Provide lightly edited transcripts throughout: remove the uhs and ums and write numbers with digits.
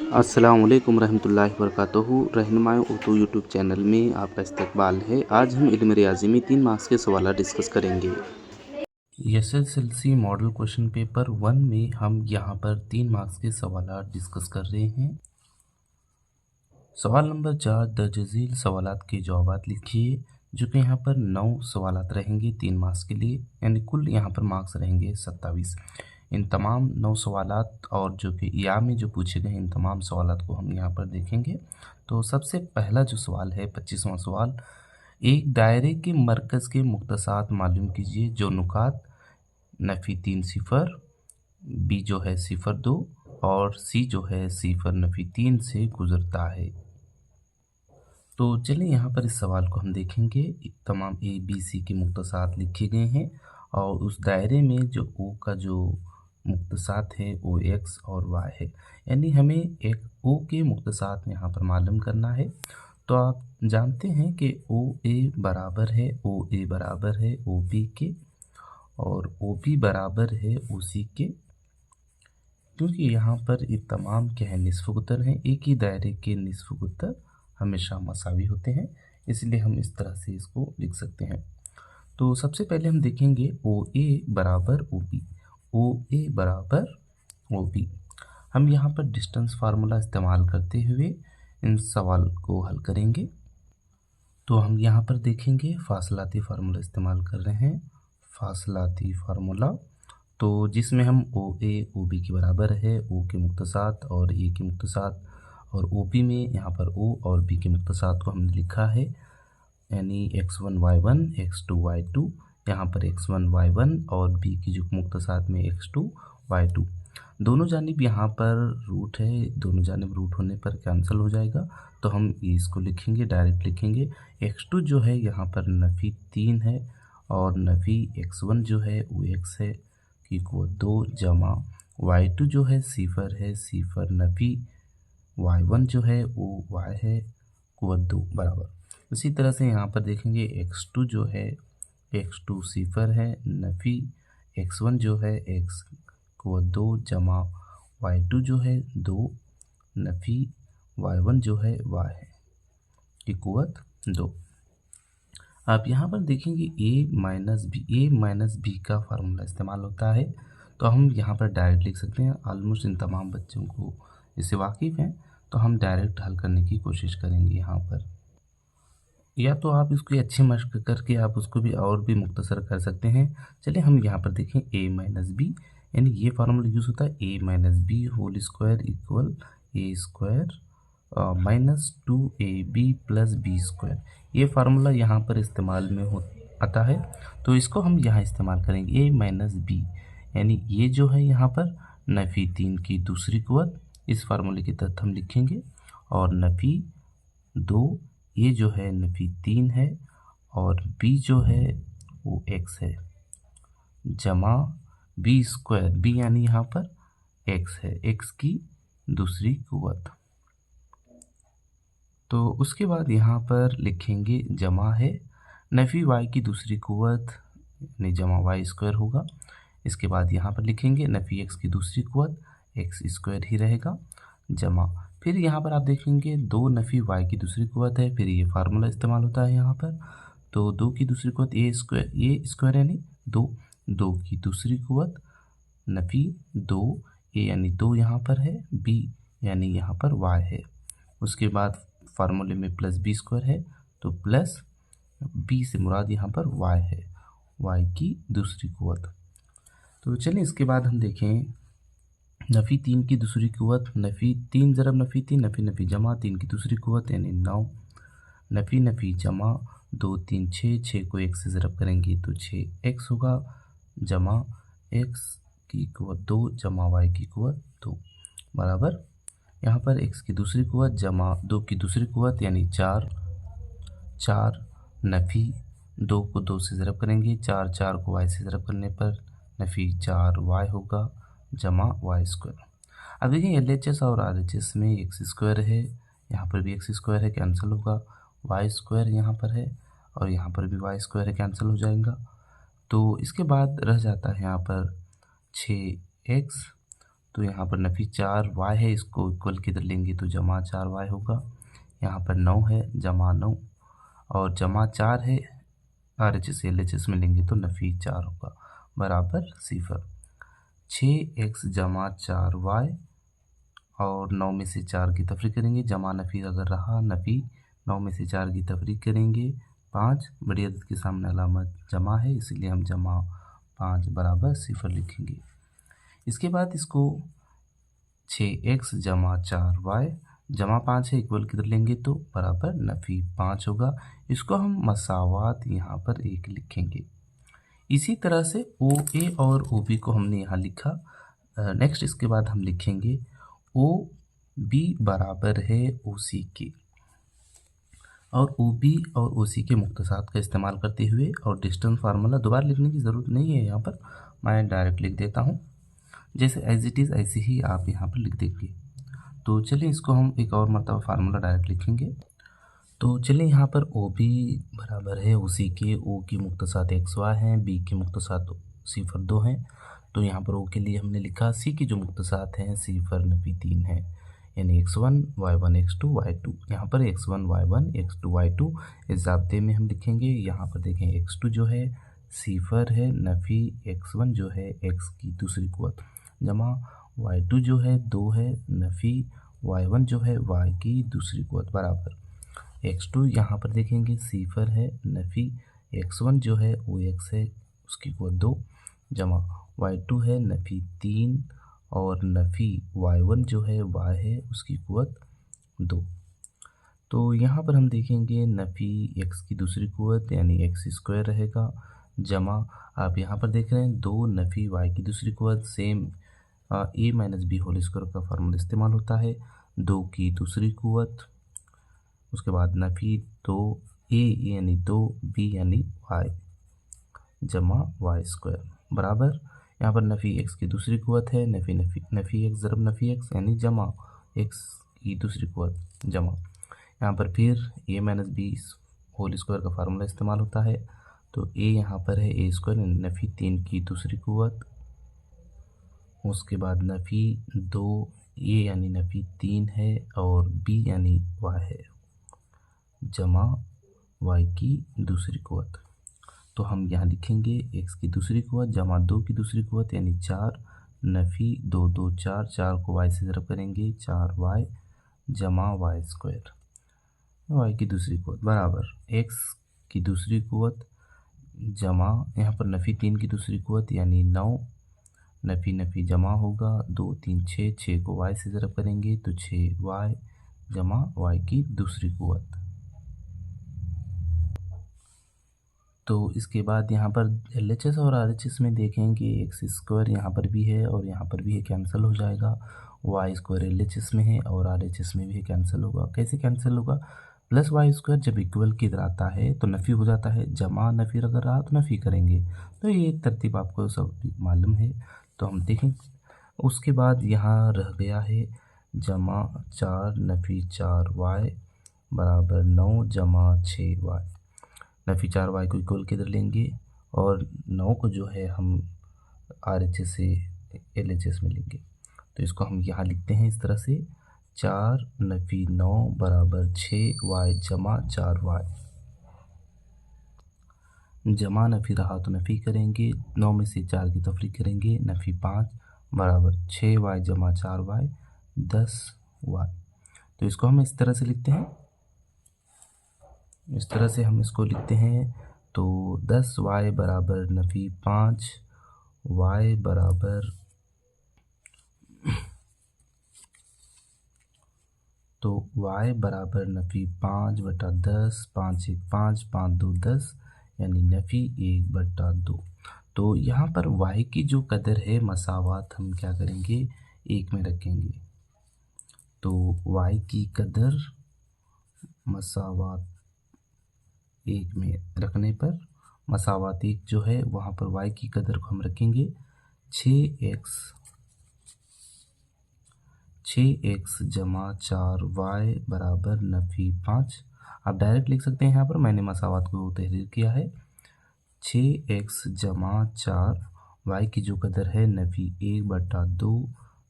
अस्सलाम वालेकुम रहमतुल्लाहि वबरकातुहू। रहनुमाए उर्दू यूट्यूब चैनल में आपका इस्तकबाल है। आज हम इल्म रियाज़ी में 3 मार्क्स के सवाल डिस्कस करेंगे। एसएसएलसी मॉडल क्वेश्चन पेपर 1 में हम यहाँ पर 3 मार्क्स के सवाल डिस्कस कर रहे हैं। सवाल नंबर 4 दर्ज झील सवालात के जवाब लिखिए, जो कि यहाँ पर 9 सवालात रहेंगे 3 मार्क्स के लिए, यानी कुल यहाँ पर मार्क्स रहेंगे 27। इन तमाम 9 सवालात और जो कि या में जो पूछे गए इन तमाम सवालात को हम यहाँ पर देखेंगे। तो सबसे पहला जो सवाल है 25वां सवाल, एक दायरे के मरकज़ के मुख्तसात मालूम कीजिए जो नुकात नफ़ी 3 सिफ़र, बी जो है 0.2 और सी जो है 0.3 से गुज़रता है। तो चलिए यहाँ पर इस सवाल को हम देखेंगे। तमाम ए बी सी के मुख्तसात लिखे गए हैं और उस दायरे में जो ओ का जो मुख्तसात है ओ एक्स और वाई है, यानी हमें एक ओ के मुख्तसात में यहाँ पर मालूम करना है। तो आप जानते हैं कि ओ ए बराबर है ओ बी के और ओ बी बराबर है ओ सी के, क्योंकि यहाँ पर ये तमाम क्या है निस्फ़ उत्तर हैं। एक ही दायरे के निस्फ़ उत्तर हमेशा मसावी होते हैं, इसलिए हम इस तरह से इसको लिख सकते हैं। तो सबसे पहले हम देखेंगे ओ ए बराबर ओ बी, ओ ए बराबर ओ बी। हम यहाँ पर डिस्टेंस फार्मूला इस्तेमाल करते हुए इन सवाल को हल करेंगे। तो हम यहाँ पर देखेंगे फासलाती फार्मूला इस्तेमाल कर रहे हैं, फासलाती फार्मूला, तो जिसमें हम ओ ए ओ बी के बराबर है, ओ के मुख्तसात और ए के मुख्तसात, और ओ पी में यहाँ पर ओ और बी के मुख्तसात को हमने लिखा है, यानी x1 y1 x2 y2, यहाँ पर x1 y1 और बी की जो मुख्तसात में x2 y2। दोनों जानिब यहाँ पर रूट है, दोनों जानिब रूट होने पर कैंसिल हो जाएगा, तो हम इसको लिखेंगे, डायरेक्ट लिखेंगे। x2 जो है यहाँ पर नफ़ी 3 है और नफ़ी x1 जो है वो x है की को 2 जमा y2 जो है सिफर है, सिफर नफ़ी y1 जो है वो y है को 2 बराबर। इसी तरह से यहाँ पर देखेंगे x2 जो है x2 सिफर है, नफ़ी x1 जो है x को 2 जमा y2 जो है 2 नफ़ी y1 जो है y है की कुवत 2। आप यहाँ पर देखेंगे a माइनस बी का फार्मूला इस्तेमाल होता है, तो हम यहाँ पर डायरेक्ट लिख सकते हैं। ऑलमोस्ट इन तमाम बच्चों को इससे वाकिफ़ हैं, तो हम डायरेक्ट हल करने की कोशिश करेंगे यहाँ पर, या तो आप इसको अच्छी मशक करके आप उसको भी और भी मुख्तसर कर सकते हैं। चलिए हम यहाँ पर देखें a माइनस बी, यानी ये फार्मूला यूज़ होता है a minus b whole square equal a square minus 2ab plus b square. ये फार्मूला यहाँ पर इस्तेमाल में आता है, तो इसको हम यहाँ इस्तेमाल करेंगे a माइनस बी, यानी ये जो है यहाँ पर नफ़ी 3 की दूसरी कुवत, इस फार्मूले के तहत हम लिखेंगे, और नफ़ी 2 ये जो है नफ़ी 3 है और b जो है वो x है, जमा बी स्क्वायर, बी यानी यहाँ पर x है, x की दूसरी कुवत। तो उसके बाद यहाँ पर लिखेंगे जमा है नफ़ी y की दूसरी कुवत, यानी जमा y स्क्वायर होगा। इसके बाद यहाँ पर लिखेंगे नफ़ी x की दूसरी कुवत, x स्क्वायर ही रहेगा, जमा फिर यहाँ पर आप देखेंगे 2 नफ़ी y की दूसरी कुवत है, फिर ये फार्मूला इस्तेमाल होता है यहाँ पर, तो 2 की दूसरी कुवत ए स्क्वायर यानी 2 की दूसरी कुवत नफ़ी 2, ए यानी 2 यहाँ पर है, बी यानी यहाँ पर y है। उसके बाद फार्मूले में प्लस बी स्क्वायर है, तो प्लस बी से मुराद यहाँ पर y है, y की दूसरी कुवत। तो चलिए इसके बाद हम देखें नफ़ी 3 की दूसरी कुवत, नफ़ी 3 ज़रब नफ़ी 3, नफ़ी जमा 3 की दूसरी कुवत यानी 9, नफ़ी जमा 2 3 6 को 1 से ज़रब करेंगे तो 6x होगा, जमा x की कुवत 2 जमा y की कुवत 2 बराबर, यहाँ पर x की दूसरी कुवत जमा 2 की दूसरी कुवत यानी 4 नफ़ी 2 को 2 से ज़रब करेंगे, 4 को y से ज़रब करने पर नफ़ी 4y होगा, जमा y स्क्वायर। अब देखिए LHS और RHS में x स्क्वायर है, यहाँ पर भी x स्क्वायर है, कैंसिल होगा, y स्क्वायर यहाँ पर है और यहाँ पर भी y स्क्वायर है, कैंसिल हो जाएगा। तो इसके बाद रह जाता है यहाँ पर 6x, तो यहाँ पर नफ़ी 4y है, इसको इक्वल किधर लेंगे तो जमा 4y होगा। यहाँ पर 9 है जमा 9 और जमा 4 है, RHS LHS में लेंगे तो नफ़ी 4 होगा बराबर 0। 6x जमा 4y और 9 में से 4 की तफरीक करेंगे, जमा नफ़ी अगर रहा नफ़ी 9 में से 4 की तफरीक करेंगे 5, बड़ी अदद के सामने अलामत जमा है इसलिए हम जमा 5 बराबर 0 लिखेंगे। इसके बाद इसको 6x जमा 4y जमा 5 है, इक्वल किधर लेंगे तो बराबर नफ़ी 5 होगा। इसको हम मसावात यहाँ पर 1 लिखेंगे। इसी तरह से OA और OB को हमने यहाँ लिखा। नेक्स्ट इसके बाद हम लिखेंगे OB बराबर है OC के, और OB और OC के मुख्तसात का इस्तेमाल करते हुए, और डिस्टेंस फार्मूला दोबारा लिखने की ज़रूरत नहीं है, यहाँ पर मैं डायरेक्ट लिख देता हूँ, जैसे एज इट इज़ ऐसे ही आप यहाँ पर लिख देंगे। तो चलिए इसको हम एक और मरतबा फार्मूला डायरेक्ट लिखेंगे। तो चलिए यहाँ पर OB बराबर है OC के, O की मुख्तसात XY हैं, B के मुख्तसात 0 हैं। तो यहाँ पर O के लिए हमने लिखा C की जो मुख्तसात हैं 0 नफ़ी 3 है, यानी x1 y1 x2 y2। यहाँ पर x1 y1 x2 y2 इस ज़ाब्ते में हम लिखेंगे। यहाँ पर देखें x2 जो है 0 है नफ़ी x1 जो है x की दूसरी कुव्वत, जमा y2 जो है 2 है नफ़ी y1 जो है y की दूसरी कुव्वत बराबर x2 यहाँ पर देखेंगे 0 है नफ़ी x1 जो है वो x है उसकी कुव्वत 2, जमा y2 है नफ़ी 3 और नफ़ी y1 जो है y है उसकी कुव्वत 2। तो यहाँ पर हम देखेंगे नफ़ी x की दूसरी कुव्वत यानी x² रहेगा, जमा आप यहाँ पर देख रहे हैं 2 नफ़ी y की दूसरी कुव्वत, same a minus b whole square का फार्मूला इस्तेमाल होता है, 2 की दूसरी कुव्वत, उसके बाद नफ़ी 2a यानी 2b यानी y जमा y² बराबर यहाँ पर नफ़ी x की दूसरी कुव्वत है, नफ़ी x ज़रब नफ़ी x यानी जमा x की दूसरी कुव्वत, जमा यहाँ पर फिर a minus b whole square का फार्मूला इस्तेमाल होता है। तो a यहाँ पर है a² नफ़ी 3 की दूसरी कुव्वत, उसके बाद नफ़ी 2a यानी नफ़ी 3 है और b यानी y है, जमा y की दूसरी कुव्वत। तो हम यहाँ लिखेंगे x की दूसरी कुव्वत जमा 2 की दूसरी कुव्वत यानी 4 नफ़ी 2 2 4, 4 को y से ज़रब करेंगे 4y जमा y² y की दूसरी कुव्वत बराबर x की दूसरी कुव्वत जमा यहाँ पर नफ़ी 3 की दूसरी कुव्वत यानी 9 नफ़ी नफ़ी जमा होगा 2 3 6, 6 को y से ज़रब करेंगे तो 6y जमा y की दूसरी कुव्वत। तो इसके बाद यहाँ पर LHS और RHS में देखेंगे x² यहाँ पर भी है और यहाँ पर भी है, कैंसिल हो जाएगा, y² LHS में है और RHS में भी है, कैंसिल होगा। कैसे कैंसिल होगा, प्लस y² जब इक्वल की इधर आता है तो नफ़ी हो जाता है, जमा नफ़ी अगर रहा तो नफ़ी करेंगे। तो ये तरतीब आपको सब मालूम है। तो हम देखें उसके बाद यहाँ रह गया है जमा 4 नफ़ी 4y बराबर 9 जमा 6y, नफ़ी 4y को इक्वल किधर लेंगे और 9 को जो है हम RHS से LHS में लेंगे। तो इसको हम यहाँ लिखते हैं इस तरह से 4 नफ़ी 9 बराबर 6y जमा 4y, जमा नफ़ी रहा तो नफ़ी करेंगे, 9 में से 4 की तफरीक करेंगे, नफ़ी 5 बराबर 6y जमा 4y 10y। तो इसको हम इस तरह से लिखते हैं, इस तरह से हम इसको लिखते हैं। तो 10y बराबर नफ़ी 5 y बराबर, तो y बराबर नफ़ी 5/10, 5 1 5, 5 2 10 यानी नफ़ी 1/2। तो यहाँ पर y की जो कदर है मसावात हम क्या करेंगे 1 में रखेंगे। तो y की कदर मसावात 1 में रखने पर मसावात 1 जो है वहाँ पर y की कदर को हम रखेंगे 6x जमा 4y बराबर नफ़ी 5। आप डायरेक्ट लिख सकते हैं, यहाँ पर मैंने मसावात को तहरीर किया है। 6x जमा 4 y की जो कदर है नफ़ी 1/2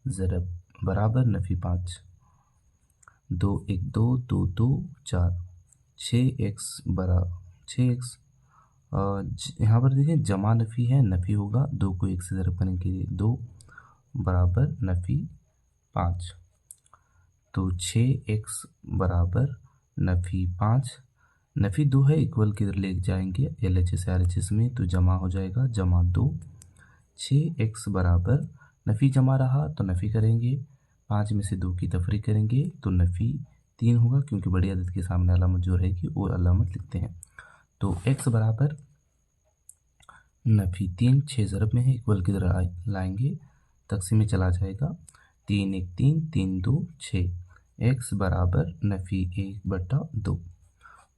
ज़रब बराबर नफ़ी 5, 2 1 2 2 2 4, 6x बराबर 6x। यहाँ पर देखिए जमा नफ़ी है, नफ़ी होगा, 2 को 1 से ज़रब करने के लिए 2 बराबर नफ़ी 5, तो 6x बराबर नफ़ी 5, नफ़ी 2 है, इक्वल किधर ले जाएंगे LHS RHS में, तो जमा हो जाएगा, जमा 2, 6x बराबर नफ़ी जमा रहा तो नफ़ी करेंगे, 5 में से 2 की तफरीक करेंगे तो नफ़ी 3 होगा, क्योंकि बड़ी अदद के सामने अलामत जो रहेगी वो अलामत लिखते हैं। तो x बराबर नफ़ी 3, 6 ज़रब में है, इक्वल किधर लाएंगे, तकसीम में चला जाएगा, 3 1 3 3 2 6, x बराबर नफ़ी 1/2।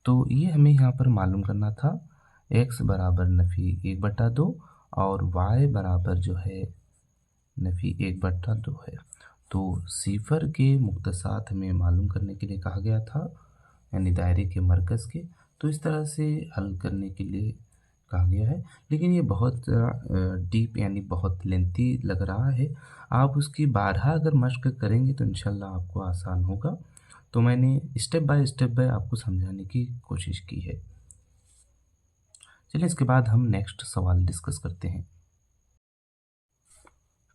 तो ये हमें यहाँ पर मालूम करना था, x बराबर नफ़ी 1/2 और y बराबर जो है नफ़ी 1/2 है। तो सिफर के मुख्तसात हमें मालूम करने के लिए कहा गया था, यानी दायरे के मरकज़ के। तो इस तरह से हल करने के लिए कहा गया है, लेकिन ये बहुत डीप यानी बहुत लेंथी लग रहा है। आप उसकी बारहा अगर मश्क करेंगे तो इंशाल्लाह आपको आसान होगा। तो मैंने स्टेप बाय आपको समझाने की कोशिश की है। चलिए इसके बाद हम नेक्स्ट सवाल डिस्कस करते हैं।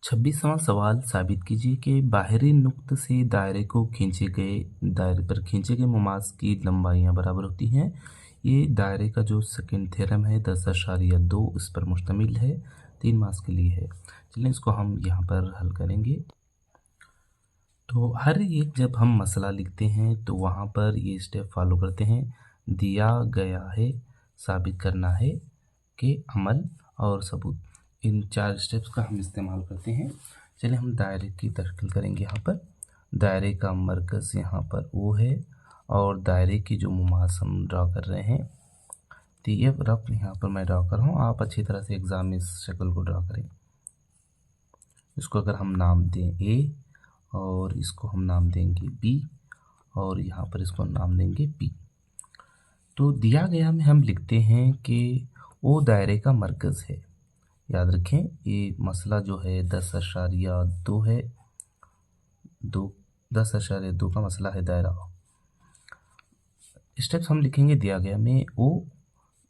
26वां सवाल, साबित कीजिए कि बाहरी नुक्त से दायरे पर खींचे गए मुमास की लंबाइयाँ बराबर होती हैं। ये दायरे का जो सेकंड थ्योरम है 10.2 इस पर मुश्तमिल है, 3 मास के लिए है। चलिए इसको हम यहाँ पर हल करेंगे। तो हर एक जब हम मसला लिखते हैं तो वहाँ पर ये स्टेप फॉलो करते हैं, दिया गया है, साबित करना है कि अमल और सबूत, इन 4 स्टेप्स का हम इस्तेमाल करते हैं। चलिए हम दायरे की तशकील करेंगे। यहाँ पर दायरे का मरकज़ यहाँ पर O है और दायरे की जो मुमास हम ड्रा कर रहे हैं, तो ये रफ यहाँ पर मैं ड्रा कर रहा हूँ, आप अच्छी तरह से एग्ज़ाम में इस शक्ल को ड्रा करें। इसको अगर हम नाम दें A और इसको हम नाम देंगे B और यहाँ पर इसको नाम देंगे P। तो दिया गया में हम लिखते हैं कि वो दायरे का मरकज़ है। याद रखें ये मसला जो है 10.2 है, 10.2 का मसला है दायरा। स्टेप्स हम लिखेंगे, दिया गया में वो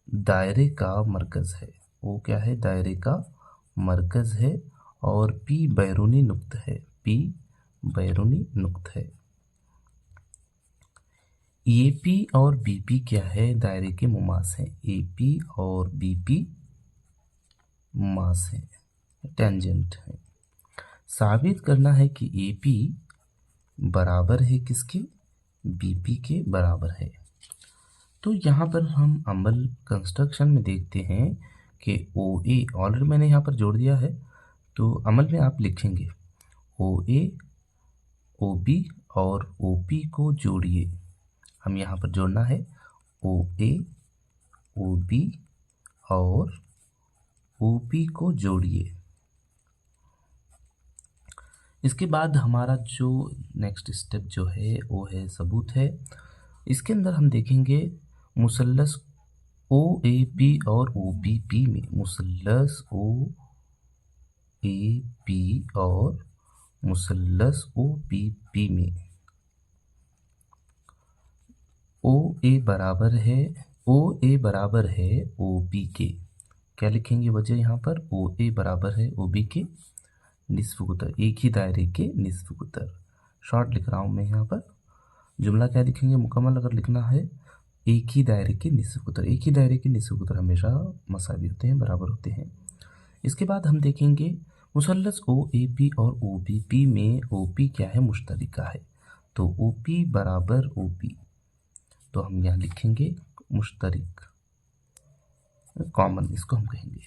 दायरे का मरकज़ है, वो क्या है, दायरे का मरकज़ है और P बैरूनी नुक्त है, P बैरूनी नुक्त है। AP और BP क्या है, दायरे के मुमास है, AP और BP मुमास है, टेंजेंट है। साबित करना है कि AP बराबर है किसके, BP के बराबर है। तो यहाँ पर हम अमल कंस्ट्रक्शन में देखते हैं कि OA ऑलरेडी मैंने यहाँ पर जोड़ दिया है, तो अमल में आप लिखेंगे OA OB और OP को जोड़िए। हम यहाँ पर जोड़ना है OA OB और OP को जोड़िए। इसके बाद हमारा जो नेक्स्ट स्टेप जो है वो है सबूत है। इसके अंदर हम देखेंगे मुसल्लस OAP और OBP में, मुसल्लस OAP और मुसल्लस OBP में OA बराबर है OB के। क्या लिखेंगे वजह यहाँ पर, OA बराबर है OB के निस्फ कुतर, एक ही दायरे के निस्फ कुतर। शॉर्ट लिख रहा हूँ मैं यहाँ पर, जुमला क्या लिखेंगे, मुकम्मल अगर लिखना है, एक ही दायरे के निस्फ कुतर। एक ही दायरे के निस्फ कुतर हमेशा मसावी होते हैं, बराबर होते हैं। इसके बाद हम देखेंगे मुसल्लस OAP और OBP में OP क्या है, मुश्तरिका है, तो OP बराबर OP, तो हम यहाँ लिखेंगे मुश्तरिक, कॉमन इसको हम कहेंगे।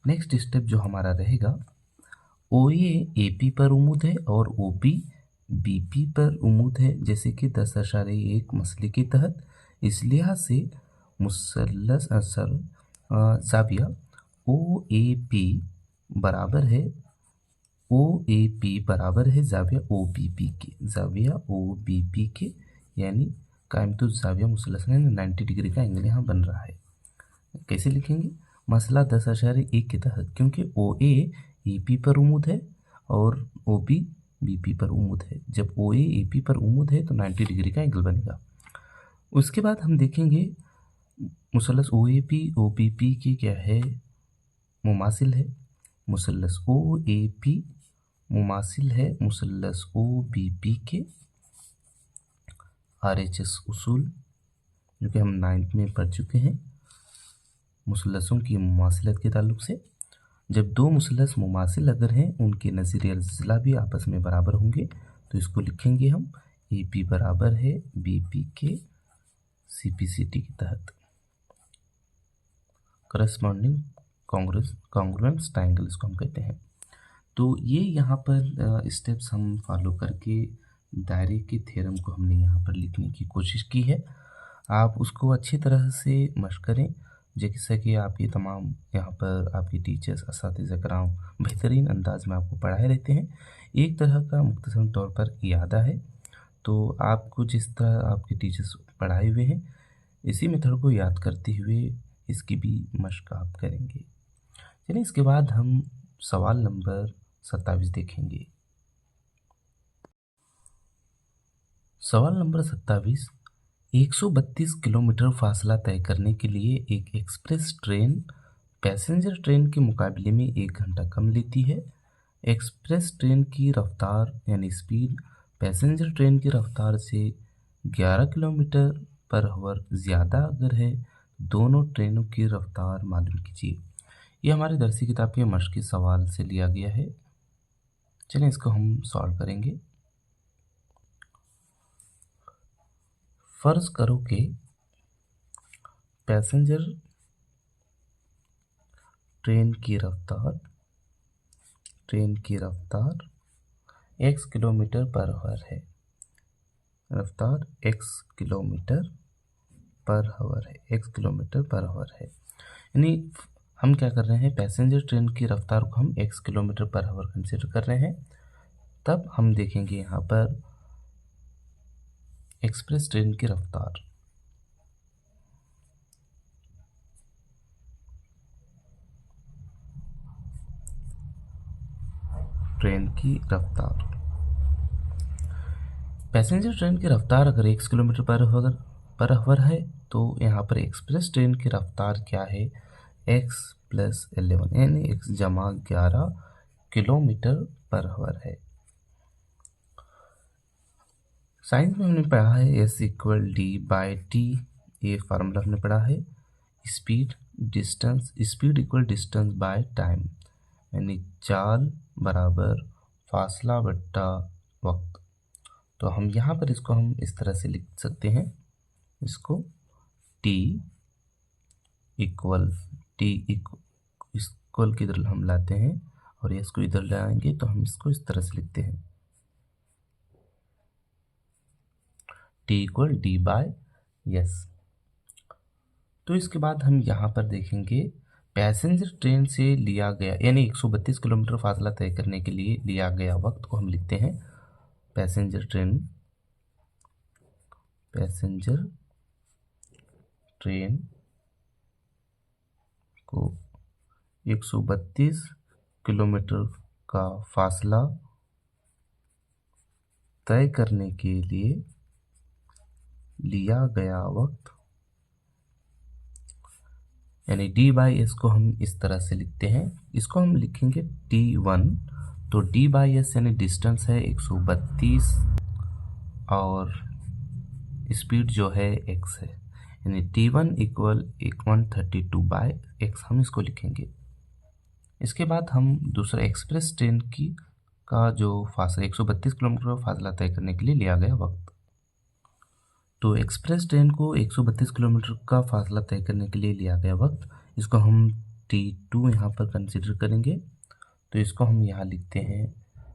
नेक्स्ट स्टेप जो हमारा रहेगा, OA AP पर उम्मीद है और OB BP पर उम्मीद है, जैसे कि 10.1 मसले के तहत। इस लिहाज से मुसल्लस ज़ाविया OAP बराबर है ज़ाविया OBP के, ज़ाविया OBP के, यानी कायम तो ज़ाविया मुसल्लस है, 90 डिग्री का एंगल यहाँ बन रहा है। कैसे लिखेंगे, मसला 10.1 के तहत, क्योंकि OA AP पर उम्मीद है और OB BP पर उम्मुद है। जब OA AP पर उम्मुद है तो 90 डिग्री का एंगल बनेगा। उसके बाद हम देखेंगे मुसल्लस OAP OBP की क्या है, मुमासिल है। मुसल्लस OAP मुमासिल है मुसल्लस OBP के। RHS उसूल जो कि हम 9th में पढ़ चुके हैं मुसल्लसों की मुमासिलत के ताल्लुक से। जब दो मुसल्लस मुमासिल अगर हैं उनके नज़ीर अज़ला भी आपस में बराबर होंगे तो इसको लिखेंगे हम AP बराबर है BP के CPCT के तहत। करस्पॉन्डिंग कॉन्ग्रुएंस ट्रायंगल इसको हम कहते हैं। तो ये यहाँ पर स्टेप्स हम फॉलो करके दायरे के थ्योरम को हमने यहाँ पर लिखने की कोशिश की है। आप उसको अच्छी तरह से मशक करें जैसा कि आपके तमाम यहाँ पर आपके टीचर्स असातिज़ा कराम बेहतरीन अंदाज में आपको पढ़ाए रहते हैं। एक तरह का मुख्तसर तौर पर इयादा है, तो आपको जिस तरह आपके टीचर्स पढ़ाए हुए हैं इसी मेथड को याद करते हुए इसकी भी मशक आप करेंगे। चलिए इसके बाद हम सवाल नंबर 27 देखेंगे। सवाल नंबर 27, 132 किलोमीटर फासला तय करने के लिए एक एक्सप्रेस ट्रेन पैसेंजर ट्रेन के मुकाबले में 1 घंटा कम लेती है। एक्सप्रेस ट्रेन की रफ्तार यानी स्पीड पैसेंजर ट्रेन की रफ्तार से 11 किलोमीटर पर आवर ज़्यादा अगर है, दोनों ट्रेनों की रफ्तार मालूम कीजिए। ये हमारे दरसी किताब के मश्क के सवाल से लिया गया है। चलिए इसको हम सॉल्व करेंगे। फ़र्ज़ करो कि पैसेंजर ट्रेन की रफ्तार x किलोमीटर पर आवर है। रफ्तार x किलोमीटर पर आवर है। यानी हम क्या कर रहे हैं, पैसेंजर ट्रेन की रफ्तार को हम x kilometre per hour consider कर रहे हैं। तब हम देखेंगे यहाँ पर एक्सप्रेस ट्रेन की रफ्तार पैसेंजर ट्रेन की रफ्तार अगर x किलोमीटर पर आवर है तो यहाँ पर एक्सप्रेस ट्रेन की रफ्तार क्या है, x + 11 यानी x जमा 11 किलोमीटर पर आवर है। साइंस में हमने पढ़ा है S = D/T, ये फार्मूला हमने पढ़ा है। स्पीड = डिस्टेंस बाय टाइम, यानी चाल बराबर फासला बट्टा वक्त। तो हम यहाँ पर इसको हम इस तरह से लिख सकते हैं, इसको T इक्वल की इधर हम लाते हैं और इसको इधर लाएंगे तो हम इसको इस तरह से लिखते हैं T = D/S। तो इसके बाद हम यहाँ पर देखेंगे पैसेंजर ट्रेन से लिया गया यानी 132 किलोमीटर फासला तय करने के लिए लिया गया वक्त को हम लिखते हैं पैसेंजर ट्रेन को 132 किलोमीटर का फासला तय करने के लिए लिया गया वक्त यानी D/S को हम इस तरह से लिखते हैं। इसको हम लिखेंगे T1, तो D/S यानी डिस्टेंस है 132 और स्पीड जो है x है, यानी T1 = 132/x हम इसको लिखेंगे। इसके बाद हम दूसरा एक्सप्रेस ट्रेन का जो फासला 132 किलोमीटर फासला तय करने के लिए लिया गया वक्त, तो एक्सप्रेस ट्रेन को 132 किलोमीटर का फासला तय करने के लिए लिया गया वक्त, इसको हम T2 यहाँ पर कंसिडर करेंगे। तो इसको हम यहाँ लिखते हैं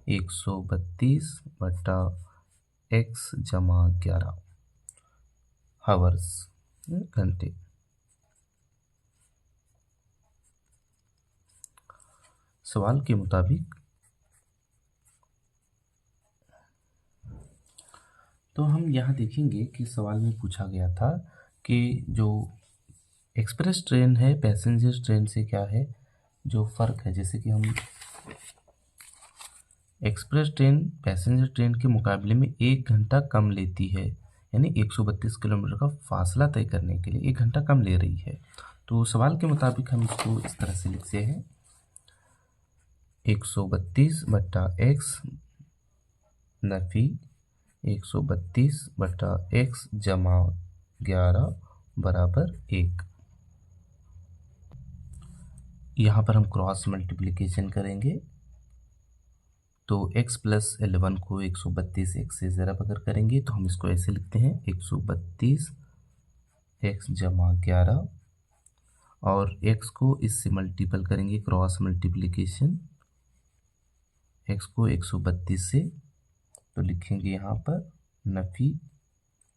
132/x जमा 11 हावर्स, घंटे। सवाल के मुताबिक तो हम यहाँ देखेंगे कि सवाल में पूछा गया था कि जो एक्सप्रेस ट्रेन है पैसेंजर ट्रेन से क्या है जो फ़र्क है। जैसे कि हम एक्सप्रेस ट्रेन पैसेंजर ट्रेन के मुकाबले में 1 घंटा कम लेती है, यानी 132 किलोमीटर का फासला तय करने के लिए 1 घंटा कम ले रही है। तो सवाल के मुताबिक हम इसको इस तरह से लिखते हैं, 132/x नफी 132/x जमा 11 बराबर 1। यहाँ पर हम क्रॉस मल्टीप्लिकेशन करेंगे तो x + 11 को 132 x से ज़रा अगर करेंगे तो हम इसको ऐसे लिखते हैं, 132 x जमा 11 और x को इससे मल्टीपल करेंगे, क्रॉस मल्टीप्लिकेशन x को 132 से, तो लिखेंगे यहाँ पर नफी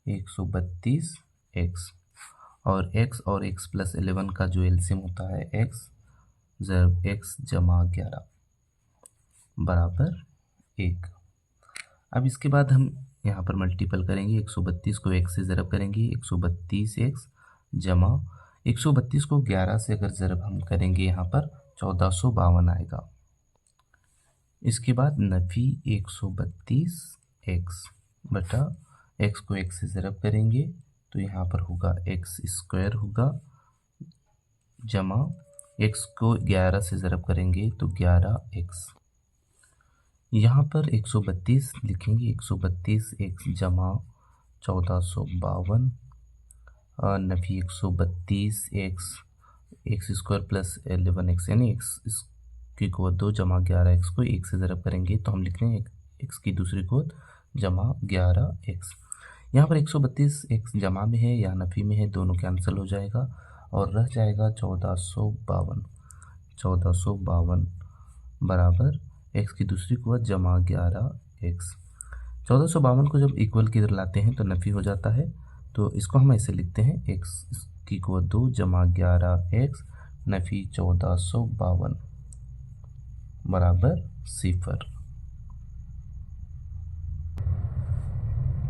132 x और x और x + 11 का जो एलसीएम होता है x ज़रब x जमा 11 बराबर 1। अब इसके बाद हम यहाँ पर मल्टीपल करेंगे, 132 को x से ज़रब करेंगे, 132x जमा 132 को 11 से अगर ज़रब हम करेंगे यहाँ पर 1452 आएगा। इसके बाद नफी 132x बटा x को x से ज़रब करेंगे तो यहाँ पर होगा x² होगा, जमा x को 11 से ज़रब करेंगे तो 11x। यहाँ पर 132 लिखेंगे, 132x जमा 1452 नफी 132x x² + 11x यानी x की गोद 2 जमा 11x को 1 से ज़रब करेंगे तो हम लिख रहे हैं x की दूसरी गोद जमा 11x। यहाँ पर 132x जमा में है या नफ़ी में है, दोनों कैंसिल हो जाएगा और रह जाएगा 1452 बराबर x की दूसरी गोद जमा 11x। 1452 को जब इक्वल की इधर लाते हैं तो नफ़ी हो जाता है, तो इसको हम ऐसे लिखते हैं, x की गोद 2 जमा 11x नफ़ी 1452 बराबर 0।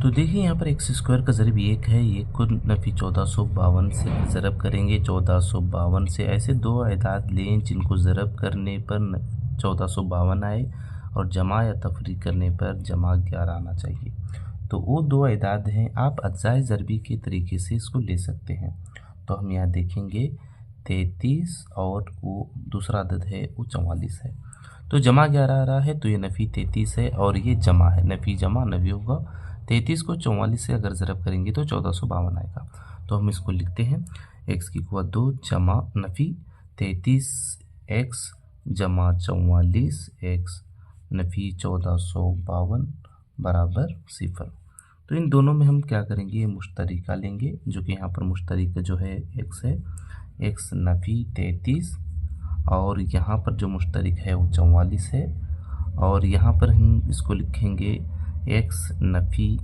तो देखिए यहाँ पर x² का ज़रिब 1 है, 1 को नफ़ी 1452 से ज़रब करेंगे, 1452 से ऐसे दो अदाद लें जिनको ज़रब करने पर 1452 आए और जमा या तफरीक करने पर जमा 11 आना चाहिए। तो वो दो अदाद हैं, आप अज्जाए ज़रबी के तरीके से इसको ले सकते हैं। तो हम यहाँ देखेंगे 33 और वो दूसरा अदद है वो 44 है, तो जमा 11 आ रहा है तो ये नफ़ी 33 है और ये जमा है, नफ़ी जमा नफ़ी होगा। 33 को 44 से अगर ज़रब करेंगे तो 1452 आएगा। तो हम इसको लिखते हैं, x की गोद 2 जमा नफ़ी 33x जमा 44x नफ़ी 1452 बराबर 0। तो इन दोनों में हम क्या करेंगे, मुश्तरिका लेंगे, जो कि यहाँ पर मुश्तरिका जो है x है, x नफ़ी 33 और यहाँ पर जो मुश्तरिक है वो 44 है और यहाँ पर हम इसको लिखेंगे x नफ़ी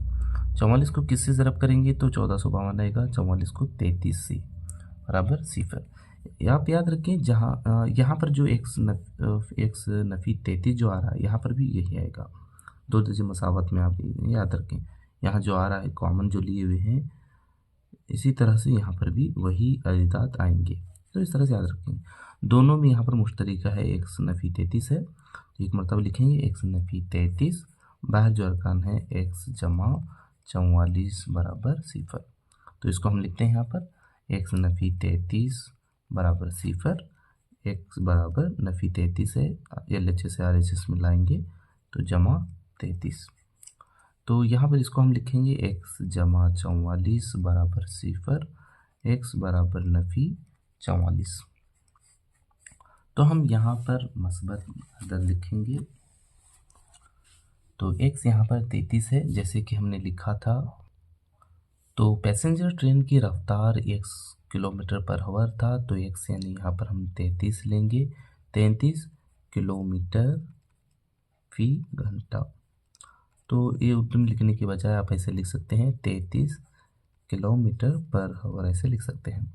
44 को किससे ज़रब करेंगे तो 1452 आएगा, 44 को 33 से बराबर 0। आप याद रखें जहाँ यहाँ पर जो x नफ़ी 33 जो आ रहा है यहाँ पर भी यही आएगा, दो दर्जे मसावत में आप याद रखें, यहाँ जो आ रहा है कॉमन जो लिए हुए हैं, इसी तरह से यहाँ पर भी वही अदाद आएंगे। तो इस तरह से याद रखें, दोनों में यहाँ पर मुश्तरिका है, x नफ़ी 33 है, तो एक मरतबा लिखेंगे x नफ़ी 33, बाहर जो अरकान है x जमा 44 बराबर 0। तो इसको हम लिखते हैं यहाँ पर x नफ़ी 33 बराबर 0, x बराबर नफ़ी 33 है, LHS से RHS में लाएंगे तो जमा 33। तो यहाँ पर इसको हम लिखेंगे x जमा 44 बराबर 0, x बराबर नफ़ी 44। तो हम यहाँ पर मस्बत अदद लिखेंगे, तो x यहाँ पर 33 है जैसे कि हमने लिखा था। तो पैसेंजर ट्रेन की रफ्तार 1 किलोमीटर/आवर था, तो x यानी यहाँ पर हम 33 लेंगे, 33 किलोमीटर फी घंटा। तो ये उर्दू में लिखने के बजाय आप ऐसे लिख सकते हैं 33 किलोमीटर/आवर ऐसे लिख सकते हैं।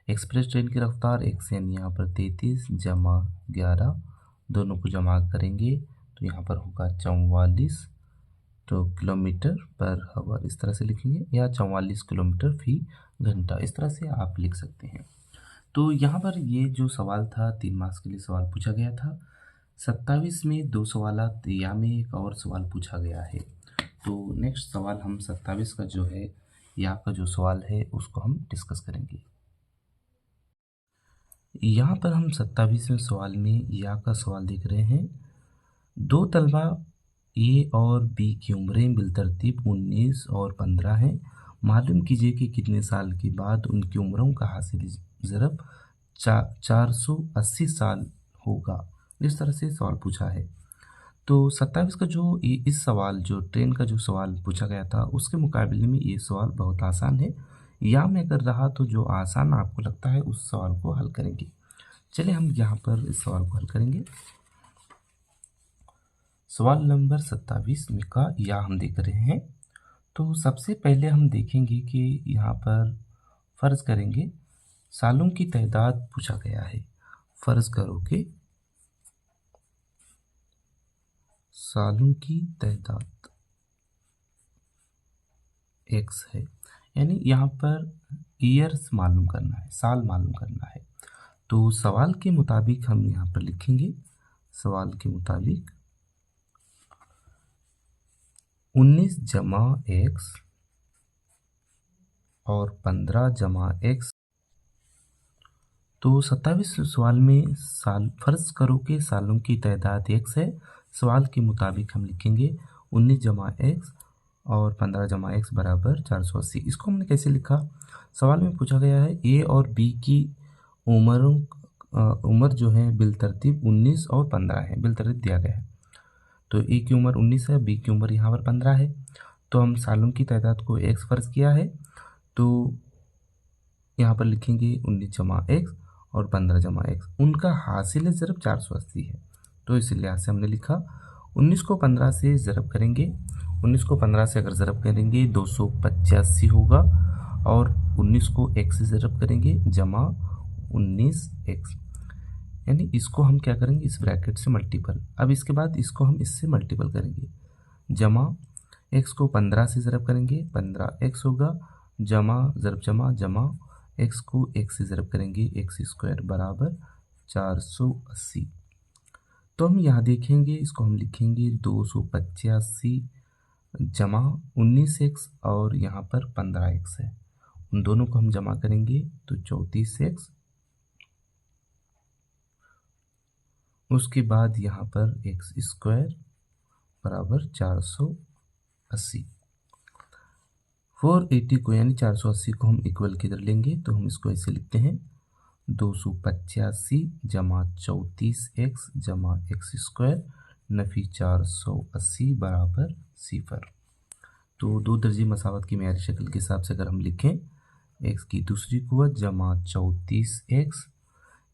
एक्सप्रेस ट्रेन की रफ्तार x यानी यहाँ पर 33 जमा 11, दोनों को जमा करेंगे तो यहाँ पर होगा 44 तो किलोमीटर/आवर इस तरह से लिखेंगे, या 44 किलोमीटर फी घंटा, इस तरह से आप लिख सकते हैं। तो यहाँ पर ये जो सवाल था 3 मार्क्स के लिए सवाल पूछा गया था। 27 में 2 सवालात या में एक और सवाल पूछा गया है। तो नेक्स्ट सवाल हम 27 का जो है या का जो सवाल है उसको हम डिस्कस करेंगे। यहाँ पर हम 27वें सवाल में या का सवाल देख रहे हैं। दो तलबा ए और बी की उम्रें बिलतरतीब 19 और 15 हैं। मालूम कीजिए कि कितने साल के बाद उनकी उम्रों का हासिल ज़रब 480 साल होगा। इस तरह से सवाल पूछा है। तो 27 का जो इस सवाल जो ट्रेन का जो सवाल पूछा गया था उसके मुकाबले में ये सवाल बहुत आसान है। या मैं कर रहा तो जो आसान आपको लगता है उस सवाल को हल करेंगे। चलिए हम यहाँ पर इस सवाल को हल करेंगे। सवाल नंबर 27 में का या हम देख रहे हैं। तो सबसे पहले हम देखेंगे कि यहाँ पर फ़र्ज़ करेंगे सालों की तादाद पूछा गया है। फ़र्ज़ करो कि सालों की तादाद x है, यानी यहाँ पर ईयर्स मालूम करना है, साल मालूम करना है। तो सवाल के मुताबिक हम यहाँ पर लिखेंगे, सवाल के मुताबिक 19 जमा x और 15 जमा x। तो 27 सवाल में साल फ़र्ज़ करो कि सालों की तादाद x है। सवाल के मुताबिक हम लिखेंगे 19 जमा x और 15 जमा x बराबर 480। इसको हमने कैसे लिखा? सवाल में पूछा गया है ए और बी की उम्र जो है बिलतरतीब 19 और 15 है, बिलतरतीब दिया गया है। तो ए की उम्र 19 है, बी की उम्र यहाँ पर 15 है। तो हम सालों की तादाद को x फ़र्ज़ किया है, तो यहाँ पर लिखेंगे 19 जमा x और 15 जमा x। उनका हासिल ज़रब 480 है, तो इस लिहाज से हमने लिखा 19 को 15 से ज़रब करेंगे। 19 को 15 से अगर ज़रब करेंगे 285 होगा और 19 को x से ज़रब करेंगे जमा 19x, यानी इसको हम क्या करेंगे इस ब्रैकेट से मल्टीपल। अब इसके बाद इसको हम इससे मल्टीपल करेंगे, जमा x को 15 से ज़रब करेंगे 15x होगा, जमा ज़रब जमा जमा x को x से ज़रब करेंगे x स्क्वायर बराबर 480। तो हम यहाँ देखेंगे, इसको हम लिखेंगे 285 जमा 19x और यहाँ पर 15x है, उन दोनों को हम जमा करेंगे तो 34x। उसके बाद यहाँ पर x स्क्वायर बराबर 480। 480 को यानी 480 को हम इक्वल किधर लेंगे तो हम इसको ऐसे लिखते हैं 285 जमा 34x जमा x स्क्वायर नफी 480 बराबर 0। तो दो दर्जे मसावत की मेयारी शक्ल के हिसाब से अगर हम लिखें x की दूसरी कुव्वत जमा 34x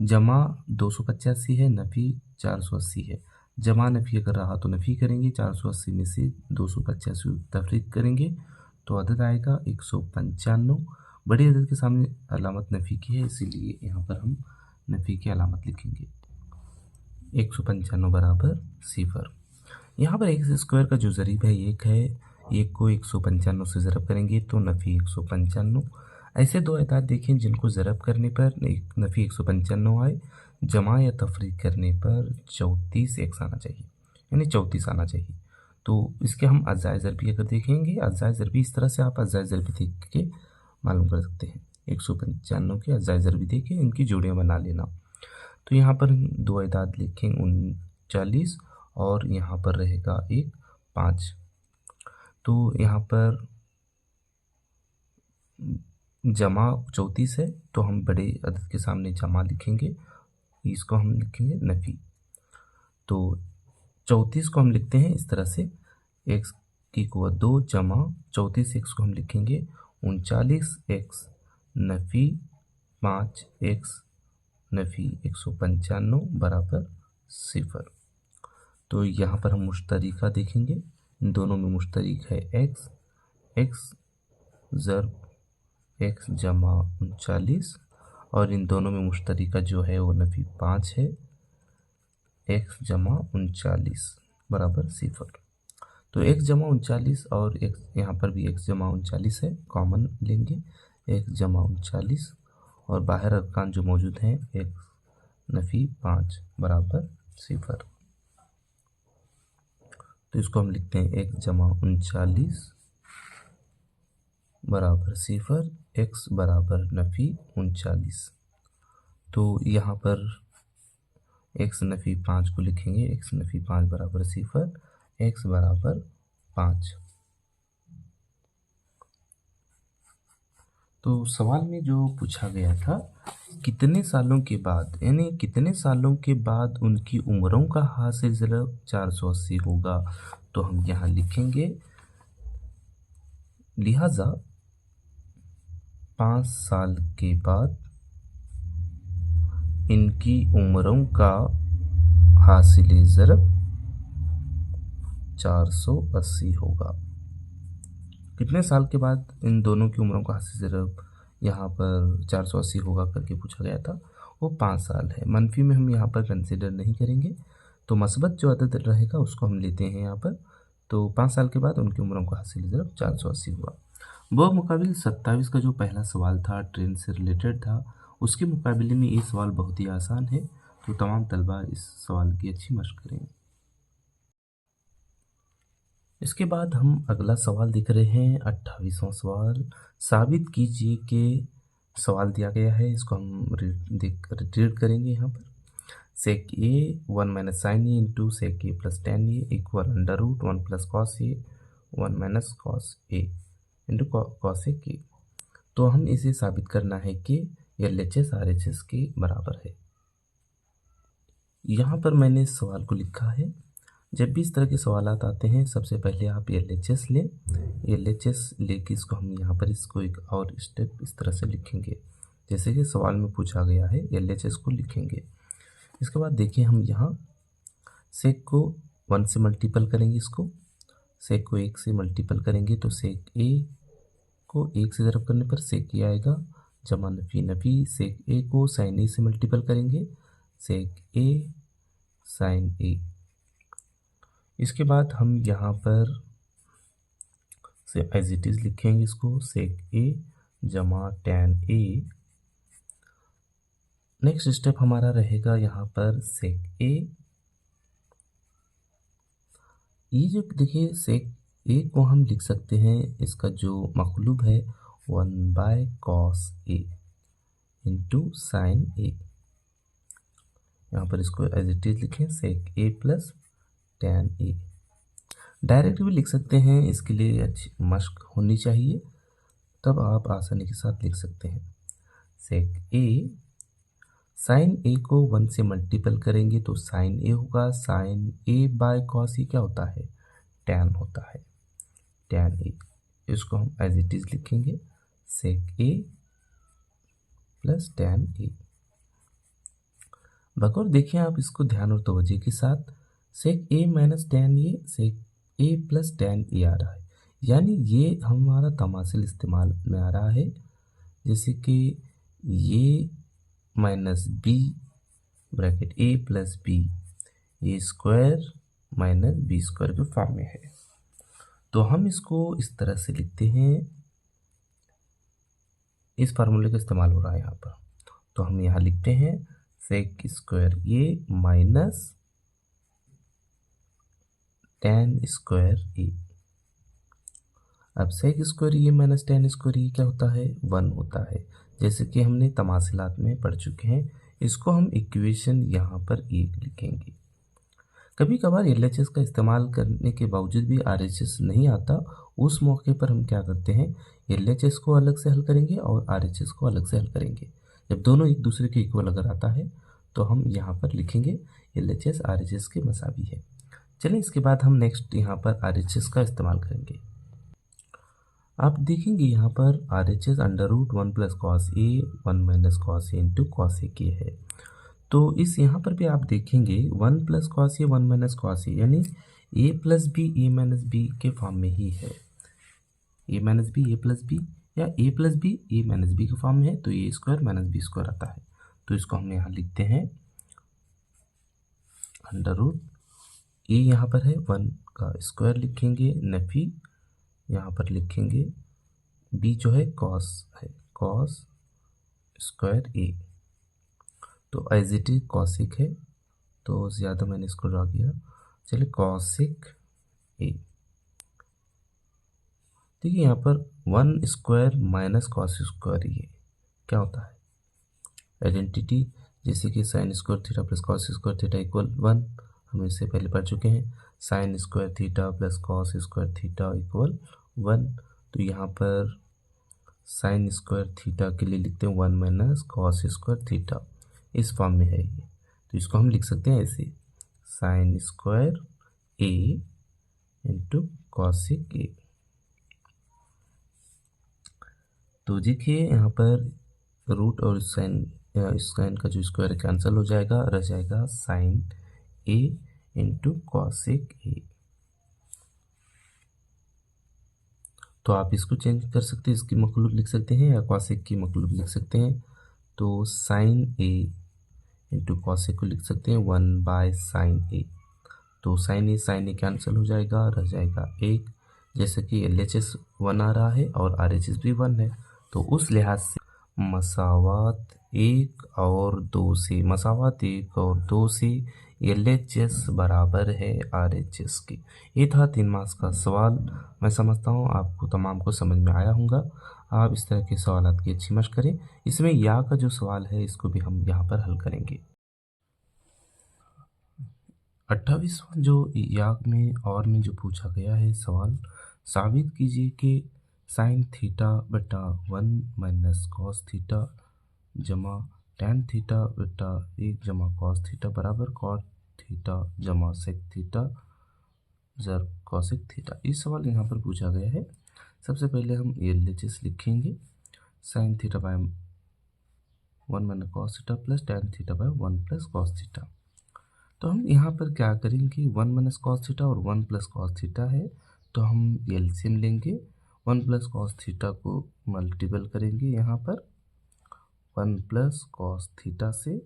जमा 285 है, नफी 480 है। जमा नफी अगर रहा तो नफी करेंगे, 480 में से 285 तफरीक करेंगे तो अदद आएगा 195। बड़ी अदद के सामने अलामत नफ़ी की है, इसीलिए यहाँ पर हम नफ़ी की अलामत लिखेंगे 195 बराबर 0। यहाँ पर x स्क्वायर का जो ज़रीब है 1 है, 1 को 195 से ज़रब करेंगे तो नफ़ी 195। ऐसे दो अदाद देखें जिनको ज़रब करने पर नफ़ी 195 आए, जमा या तफरीक करने पर 34x आना चाहिए, यानी 34 आना चाहिए। तो इसके हम अज़ाए ज़रबी अगर देखेंगे, अज़ाए ज़रबी इस तरह से आप अज़ाए ज़रबी देख के मालूम कर सकते हैं। 195 के अज़ाए ज़रबी देख के इनकी जोड़ियाँ बना लेना। तो यहाँ पर दो अदाद लिखें 39 और यहाँ पर रहेगा एक 5। तो यहाँ पर जमा 34 है, तो हम बड़े अदद के सामने जमा लिखेंगे, इसको हम लिखेंगे नफ़ी। तो 34 को हम लिखते हैं इस तरह से, x की कुव्वत 2 जमा 34x को हम लिखेंगे 39x नफ़ी 5x नफ़ी 195 बराबर 0। तो यहाँ पर हम मुश्तरिका देखेंगे, इन दोनों में मुश्तरिक है x ज़रब x जमा 39 और इन दोनों में मुश्तरिका जो है वो नफ़ी 5 है, x जमा 39 बराबर 0। तो x जमा 39 और x यहाँ पर भी x जमा 39 है, कॉमन लेंगे x जमा 39 और बाहर अरकान जो मौजूद हैं x नफ़ी 5 बराबर 0। तो इसको हम लिखते हैं x जमा 39 बराबर 0, x बराबर नफी 39। तो यहाँ पर x नफी 5 को लिखेंगे, x नफी 5 बराबर 0, x बराबर 5। तो सवाल में जो पूछा गया था कितने सालों के बाद, यानी कितने सालों के बाद उनकी उम्रों का हासिल ज़रब 480 होगा। तो हम यहाँ लिखेंगे लिहाजा 5 साल के बाद इनकी उम्रों का हासिल ज़रब 480 होगा। कितने साल के बाद इन दोनों की उम्रों का हासिल ज़रब यहाँ पर 480 होगा करके पूछा गया था, वो 5 साल है। मनफी में हम यहाँ पर कंसिडर नहीं करेंगे, तो मस्बत जो अदद रहेगा उसको हम लेते हैं यहाँ पर। तो 5 साल के बाद उनकी उम्रों का हासिल ज़रब 480 हुआ। वह मुकाबिल 27 का जो पहला सवाल था ट्रेन से रिलेटेड था, उसके मुकाबले में ये सवाल बहुत ही आसान है। तो तमाम तलबा इस सवाल की अच्छी मशक करें। इसके बाद हम अगला सवाल देख रहे हैं 28वां सवाल। साबित कीजिए कि सवाल दिया गया है, इसको हम रीड करेंगे यहाँ पर। Sec A 1 minus sin A into sec A plus tan A equal under root 1 plus cos A 1 minus cos A into cos A के। तो हम इसे साबित करना है कि LHS RHS के बराबर है। यहाँ पर मैंने इस सवाल को लिखा है। जब भी इस तरह के सवालात आते हैं सबसे पहले आप LHS लें। LHS लेके इसको हम यहाँ पर इसको एक और स्टेप इस तरह से लिखेंगे जैसे कि सवाल में पूछा गया है, LHS को लिखेंगे। इसके बाद देखिए हम यहाँ सेक को 1 से मल्टीपल करेंगे, इसको सेक को 1 से मल्टीपल करेंगे तो सेक ए को 1 से ज़रब करने पर सेक ए आएगा जमा नफी नफी। सेक ए को साइन ए से मल्टीपल करेंगे, सेक ए साइन ए। इसके बाद हम यहाँ पर से एज इट इज़ लिखेंगे इसको, सेक ए जमा टैन ए। नेक्स्ट स्टेप हमारा रहेगा यहाँ पर सेक ए। ये जो देखिए सेक ए को हम लिख सकते हैं, इसका जो मखलूब है 1/cos ए इंटू साइन ए। यहाँ पर इसको एज इट इज़ लिखें, सेक A plus tan A. Direct भी लिख सकते हैं, इसके लिए अच्छी मशक होनी चाहिए, तब आप आसानी के साथ लिख सकते हैं। सेक ए साइन ए को 1 से मल्टीपल करेंगे तो साइन ए होगा, sign A by cos A क्या होता है, टैन होता है, टैन ए। इसको हम एज इट इज़ लिखेंगे, सेक ए प्लस टैन ए। बगौर देखिए आप इसको ध्यान और तवज्जो के साथ, सेक ए minus tan A, sec A plus tan A आ रहा है, यानी ये हमारा तमासिल इस्तेमाल में आ रहा है, जैसे कि ये माइनस बी ब्रैकेट ए प्लस बी, ए स्क्वायर माइनस बी स्क्वायर के फॉर्म में है। तो हम इसको इस तरह से लिखते हैं, इस फार्मूले का इस्तेमाल हो रहा है यहाँ पर। तो हम यहाँ लिखते हैं सेक स्क्वायर ए माइनस टैन स्क्वायर ए। अब सेक स्क्वायर ए माइनस टैन स्क्वायर ए क्या होता है, 1 होता है, जैसे कि हमने तमासिलात में पढ़ चुके हैं। इसको हम इक्वेशन यहाँ पर 1 लिखेंगे। कभी कभार LHS का इस्तेमाल करने के बावजूद भी RHS नहीं आता, उस मौके पर हम क्या करते हैं, LHS को अलग से हल करेंगे और RHS को अलग से हल करेंगे। जब दोनों एक दूसरे के इक्वल अगर आता है तो हम यहाँ पर लिखेंगे LHS RHS के मसावी है। चलिए इसके बाद हम नेक्स्ट यहाँ पर RHS का इस्तेमाल करेंगे। आप देखेंगे यहाँ पर RHS under root 1 plus cos A 1 minus cos A into cos A के है। तो इस यहाँ पर भी आप देखेंगे 1 plus cos A 1 minus cos ए, यानी ए प्लस बी ए माइनस बी के फॉर्म में ही है। ए माइनस बी ए प्लस बी या ए प्लस बी ए माइनस बी के फॉर्म में है, तो ए स्क्वायर माइनस बी स्क्वायर आता है। तो इसको हम यहाँ लिखते हैं अंडर रूट ए, यहाँ पर है 1 का स्क्वायर लिखेंगे, नफी यहाँ पर लिखेंगे बी जो है कॉस है, कॉस स्क्वायर ए। तो एज इट इज कॉसिक है, तो ज़्यादा मैंने इसको ड्रा किया। चलिए कॉसिक ए। देखिए यहाँ पर 1 स्क्वायर माइनस कॉस स्क्वायर, ये क्या होता है आइडेंटिटी, जैसे कि sign square theta plus cos square theta equal 1, हम इससे पहले पढ़ चुके हैं। Sign square theta plus cos square theta equal 1। तो यहाँ पर साइन स्क्वायर थीटा के लिए लिखते हैं 1 माइनस कॉस स्क्वायर थीटा, इस फॉर्म में है ये। तो इसको हम लिख सकते हैं ऐसे, साइन स्क्वायर ए इंटू कॉसिक ए। तो देखिए यहाँ पर रूट और साइन का जो स्क्वायर कैंसिल हो जाएगा, रह जाएगा साइन ए इंटू कॉसिक ए। तो आप इसको चेंज कर सकते हैं, इसकी मखलूब लिख सकते हैं या कॉसिक की मखलूब लिख सकते हैं। तो साइन ए इंटू कॉसिक को लिख सकते हैं 1/साइन ए। तो साइन ए कैंसिल हो जाएगा, रह जाएगा 1। जैसे कि LHS 1 आ रहा है और RHS भी 1 है, तो उस लिहाज से मसावात 1 और 2 से LHS बराबर है RHS की। ये था 3 मार्क्स का सवाल। मैं समझता हूँ आपको तमाम को समझ में आया होगा। आप इस तरह के सवालात की अच्छी मशक करें। इसमें या का जो सवाल है इसको भी हम यहाँ पर हल करेंगे। 28वां जो याग में और में जो पूछा गया है सवाल, साबित कीजिए कि साइन थीटा बटा 1 माइनस कॉस थीटा जमा टेन थीटा बटा 1 जमा कॉस थीटा बराबर कॉट थीटा जमा सेक थीटा जर कॉसिक थीटा। इस सवाल यहाँ पर पूछा गया है। सबसे पहले हम LHS लिखेंगे, sign theta bye 1 minus cos theta plus tan theta by 1 plus cos theta. तो हम यहाँ पर क्या करेंगे, 1 माइनस कॉस थीटा और 1 प्लस कॉस थीटा है, तो हम एलसीएम लेंगे। 1 प्लस कॉस थीटा को मल्टीपल करेंगे यहाँ पर 1 प्लस कॉस थीटा से,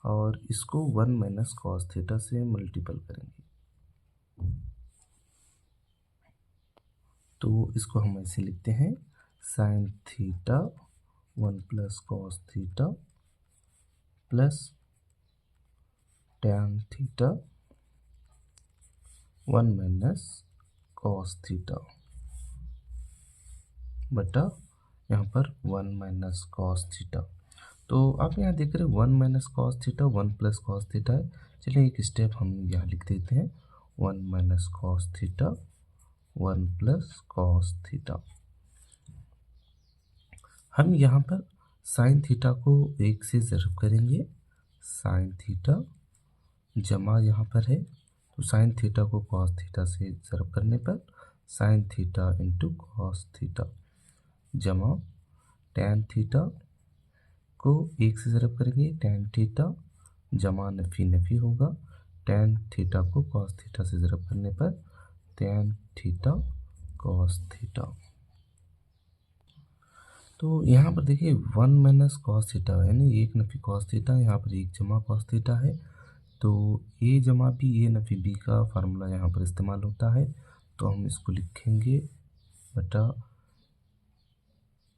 और इसको 1 माइनस कॉस थीटा से मल्टीपल करेंगे। तो इसको हम ऐसे लिखते हैं, sine theta 1 plus cos theta plus tan theta 1 minus cos theta बटा यहाँ पर 1 माइनस कॉस थीटा। तो आप यहाँ देख रहे हैं 1 minus cos theta 1 plus cos theta है। चलिए एक स्टेप हम यहाँ लिख देते हैं, 1 minus cos theta 1 plus cos theta. हम यहाँ पर साइन थीटा को 1 से ज़रब करेंगे, साइन थीटा जमा यहाँ पर है, तो साइन थीटा को कॉस थीटा से ज़रब करने पर sine theta into cos theta जमा टैन थीटा को 1 से ज़रब करेंगे, टैन थीटा जमा नफ़ी नफ़ी होगा, टैन थीटा को कॉस थीटा से ज़रब करने पर टैन थीटा कॉस थीटा। तो यहाँ पर देखिए 1 माइनस कॉस थीटा यानी 1 नफ़ी कॉस थीटा, यहाँ पर 1 जमा कॉस थीटा है, तो ए जमा बी ए नफ़ी बी का फार्मूला यहाँ पर इस्तेमाल होता है। तो हम इसको लिखेंगे बटा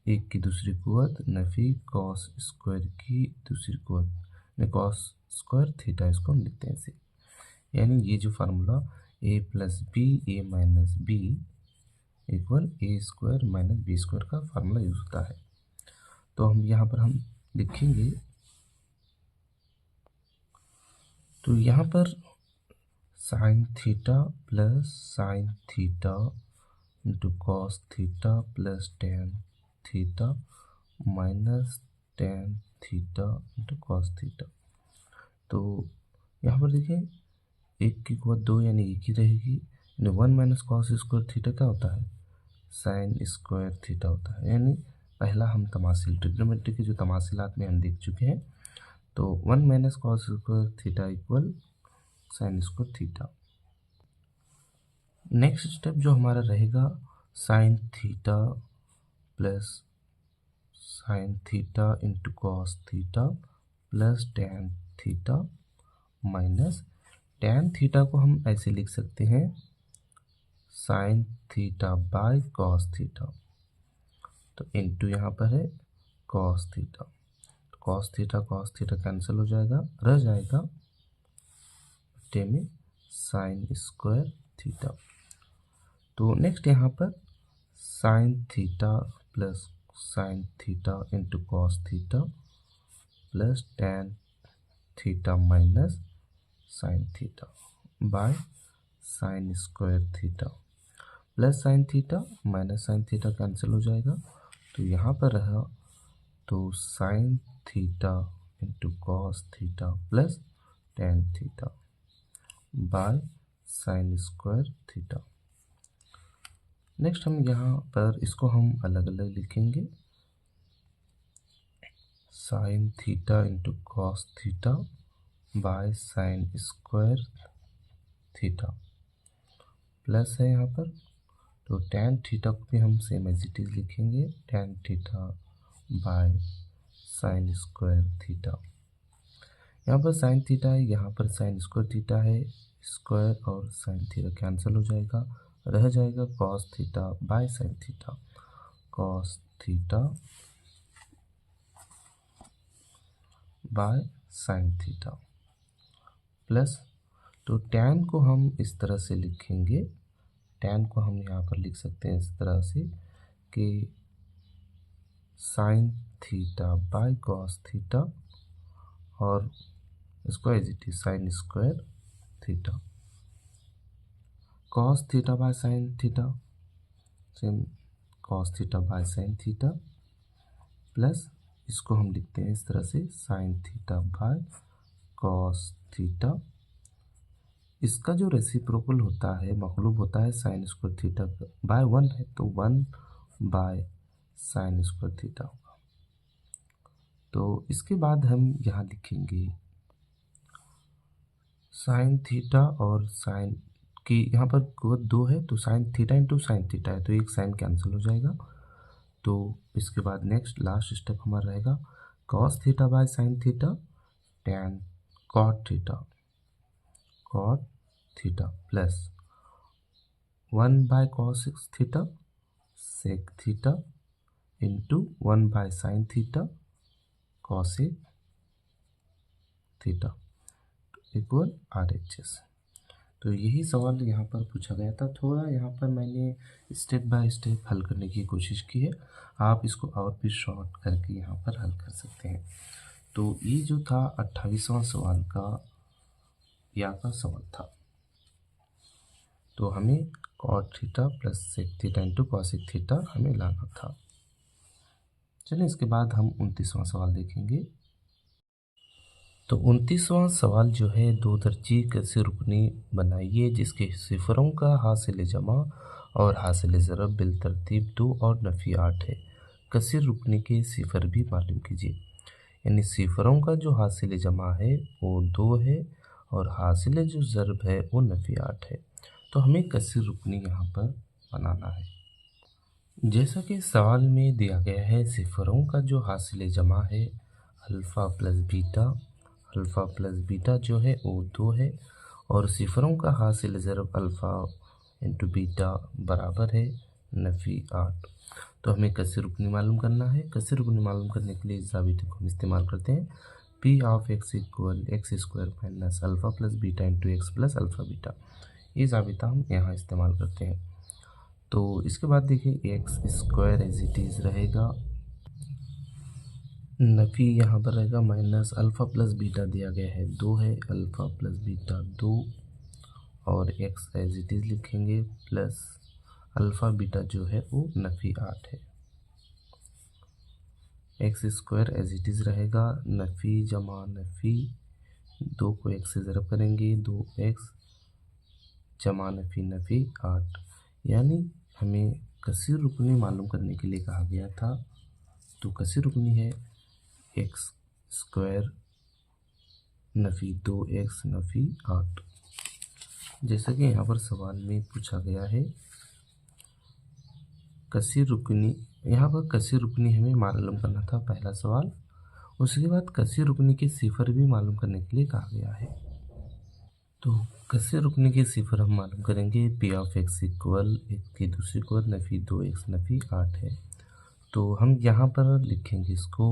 1 की दूसरी कुवत नफ़ी कॉस स्क्वायर की दूसरी कुवत कॉस स्क्वायर थीटा, इसको हम लिखते हैं ऐसे। यानी ये जो formula A plus B A minus B equal a square minus B square का फार्मूला यूज होता है। तो हम यहाँ पर हम लिखेंगे, तो यहाँ पर sign theta plus sine theta into cos theta plus tan theta minus tan theta into cos theta. तो यहाँ पर देखिए 1 की कुवत 2 यानी 1 ही रहेगी, यानी 1 माइनस कॉस स्क्वायर थीटा क्या होता है, साइन स्क्वायर थीटा होता है। यानी पहला हम तमासिल ट्रिग्नोमेट्री के जो तमासिलात में हम देख चुके हैं, तो 1 minus cos square theta equal sign square theta. Next step जो हमारा रहेगा, sign theta plus sine theta into cos theta plus tan theta minus tan theta को हम ऐसे लिख सकते हैं, sign theta by cos theta, तो इंटू यहाँ पर है कॉस थीटा, तो कॉस थीटा कैंसिल हो जाएगा, रह जाएगा बटे में साइन स्क्वायर थीटा। तो नेक्स्ट यहाँ पर sign theta plus sine theta into cos theta plus tan theta minus sign theta by sine square theta plus sine theta minus sine theta cancel हो जाएगा। तो यहाँ पर रहा तो sine theta into cos theta plus tan theta by sine square theta. Next हम यहाँ पर इसको हम अलग अलग लिखेंगे, sine theta into cos theta by sine square theta plus है यहाँ पर तो टेन थीटा को भी हम सेम एज इट इज लिखेंगे, tan theta by sine square theta. यहाँ पर साइन थीटा है, यहाँ पर साइन स्क्वायर थीटा है, स्क्वायर और साइन थीटा कैंसिल हो जाएगा, रह जाएगा cos theta by sine theta, cos theta by sine theta plus तो टैन को हम इस तरह से लिखेंगे, टैन को हम यहाँ पर लिख सकते हैं इस तरह से कि sine theta by cos theta और इसको as it is sine square theta, cos theta by sine theta same cos theta by sine theta plus इसको हम लिखते हैं इस तरह से sine theta by cos theta. इसका जो रेसिप्रोकल होता है मखलूब होता है sine square theta by one है तो one by sine square theta होगा। तो इसके बाद हम यहाँ लिखेंगे साइन थीटा और साइन की यहाँ पर दो है तो sine theta into sine theta है तो एक साइन कैंसिल हो जाएगा। तो इसके बाद नेक्स्ट लास्ट स्टेप हमारा रहेगा cos theta by sine theta tan cot theta, cot theta plus one by cos theta sec theta into one by sine theta cosec theta equal RHS। तो यही सवाल यहाँ पर पूछा गया था। थोड़ा यहाँ पर मैंने स्टेप बाय स्टेप हल करने की कोशिश की है, आप इसको और भी शॉर्ट करके यहाँ पर हल कर सकते हैं। तो ये जो था 28वां सवाल का या का सवाल था। तो हमें cot theta plus sec theta into cosec theta हमें लाना था। चलिए इसके बाद हम 29वां सवाल देखेंगे। तो 29वां सवाल जो है दो दर्जी कैसे रुकनी बनाइए जिसके सिफरों का हासिल जमा और हासिल ज़रब बिलतरतीब 2 और नफ़ी 8 है, कसर रुकनी के सिफर भी मालूम कीजिए। यानी सिफरों का जो हासिल जमा है वो 2 है और हासिल जो ज़रब है वो नफ़ी 8 है। तो हमें कसर रुकनी यहाँ पर बनाना है। जैसा कि सवाल में दिया गया है सिफरों का जो हासिल जमा है alpha plus beta, alpha plus beta जो है वो 2 है और सिफरों का हासिल ज़रब अल्फ़ा इंटू बीटा बराबर है नफ़ी 8। तो हमें कसर रुकनी मालूम करना है। कसर रुकनी मालूम करने के लिए इस ज़ाबिते को हम इस्तेमाल करते हैं P of x equal x square minus alpha plus beta into x plus alpha beta, ये ज़ाबिता हम यहाँ इस्तेमाल करते हैं। तो इसके बाद देखिए x square as it is रहेगा, नफ़ी यहाँ पर रहेगा माइनस अल्फ़ा प्लस बीटा दिया गया है 2 है, अल्फ़ा प्लस बीटा 2 और एक्स एज इट इज़ लिखेंगे प्लस अल्फ़ा बीटा जो है वो नफ़ी 8 है। X square as it is रहेगा, नफ़ी जमा नफ़ी 2 को एक्स से ज़रब करेंगे 2x जमा नफ़ी नफ़ी 8, यानी हमें कसर रुकनी मालूम करने के लिए कहा गया था। तो कसर रुकनी है एक्स स्क्वायर नफ़ी 2x नफ़ी 8। जैसा कि यहाँ पर सवाल में पूछा गया है कसर रुकनी, यहाँ पर कसर रुकनी हमें मालूम करना था पहला सवाल, उसके बाद कसर रुकनी के सिफर भी मालूम करने के लिए कहा गया है। तो कसर रुकनी के सिफर हम मालूम करेंगे पी ऑफ एक्स इक्वल एक की दूसरी को नफ़ी 2x नफ़ी 8 है। तो हम यहाँ पर लिखेंगे इसको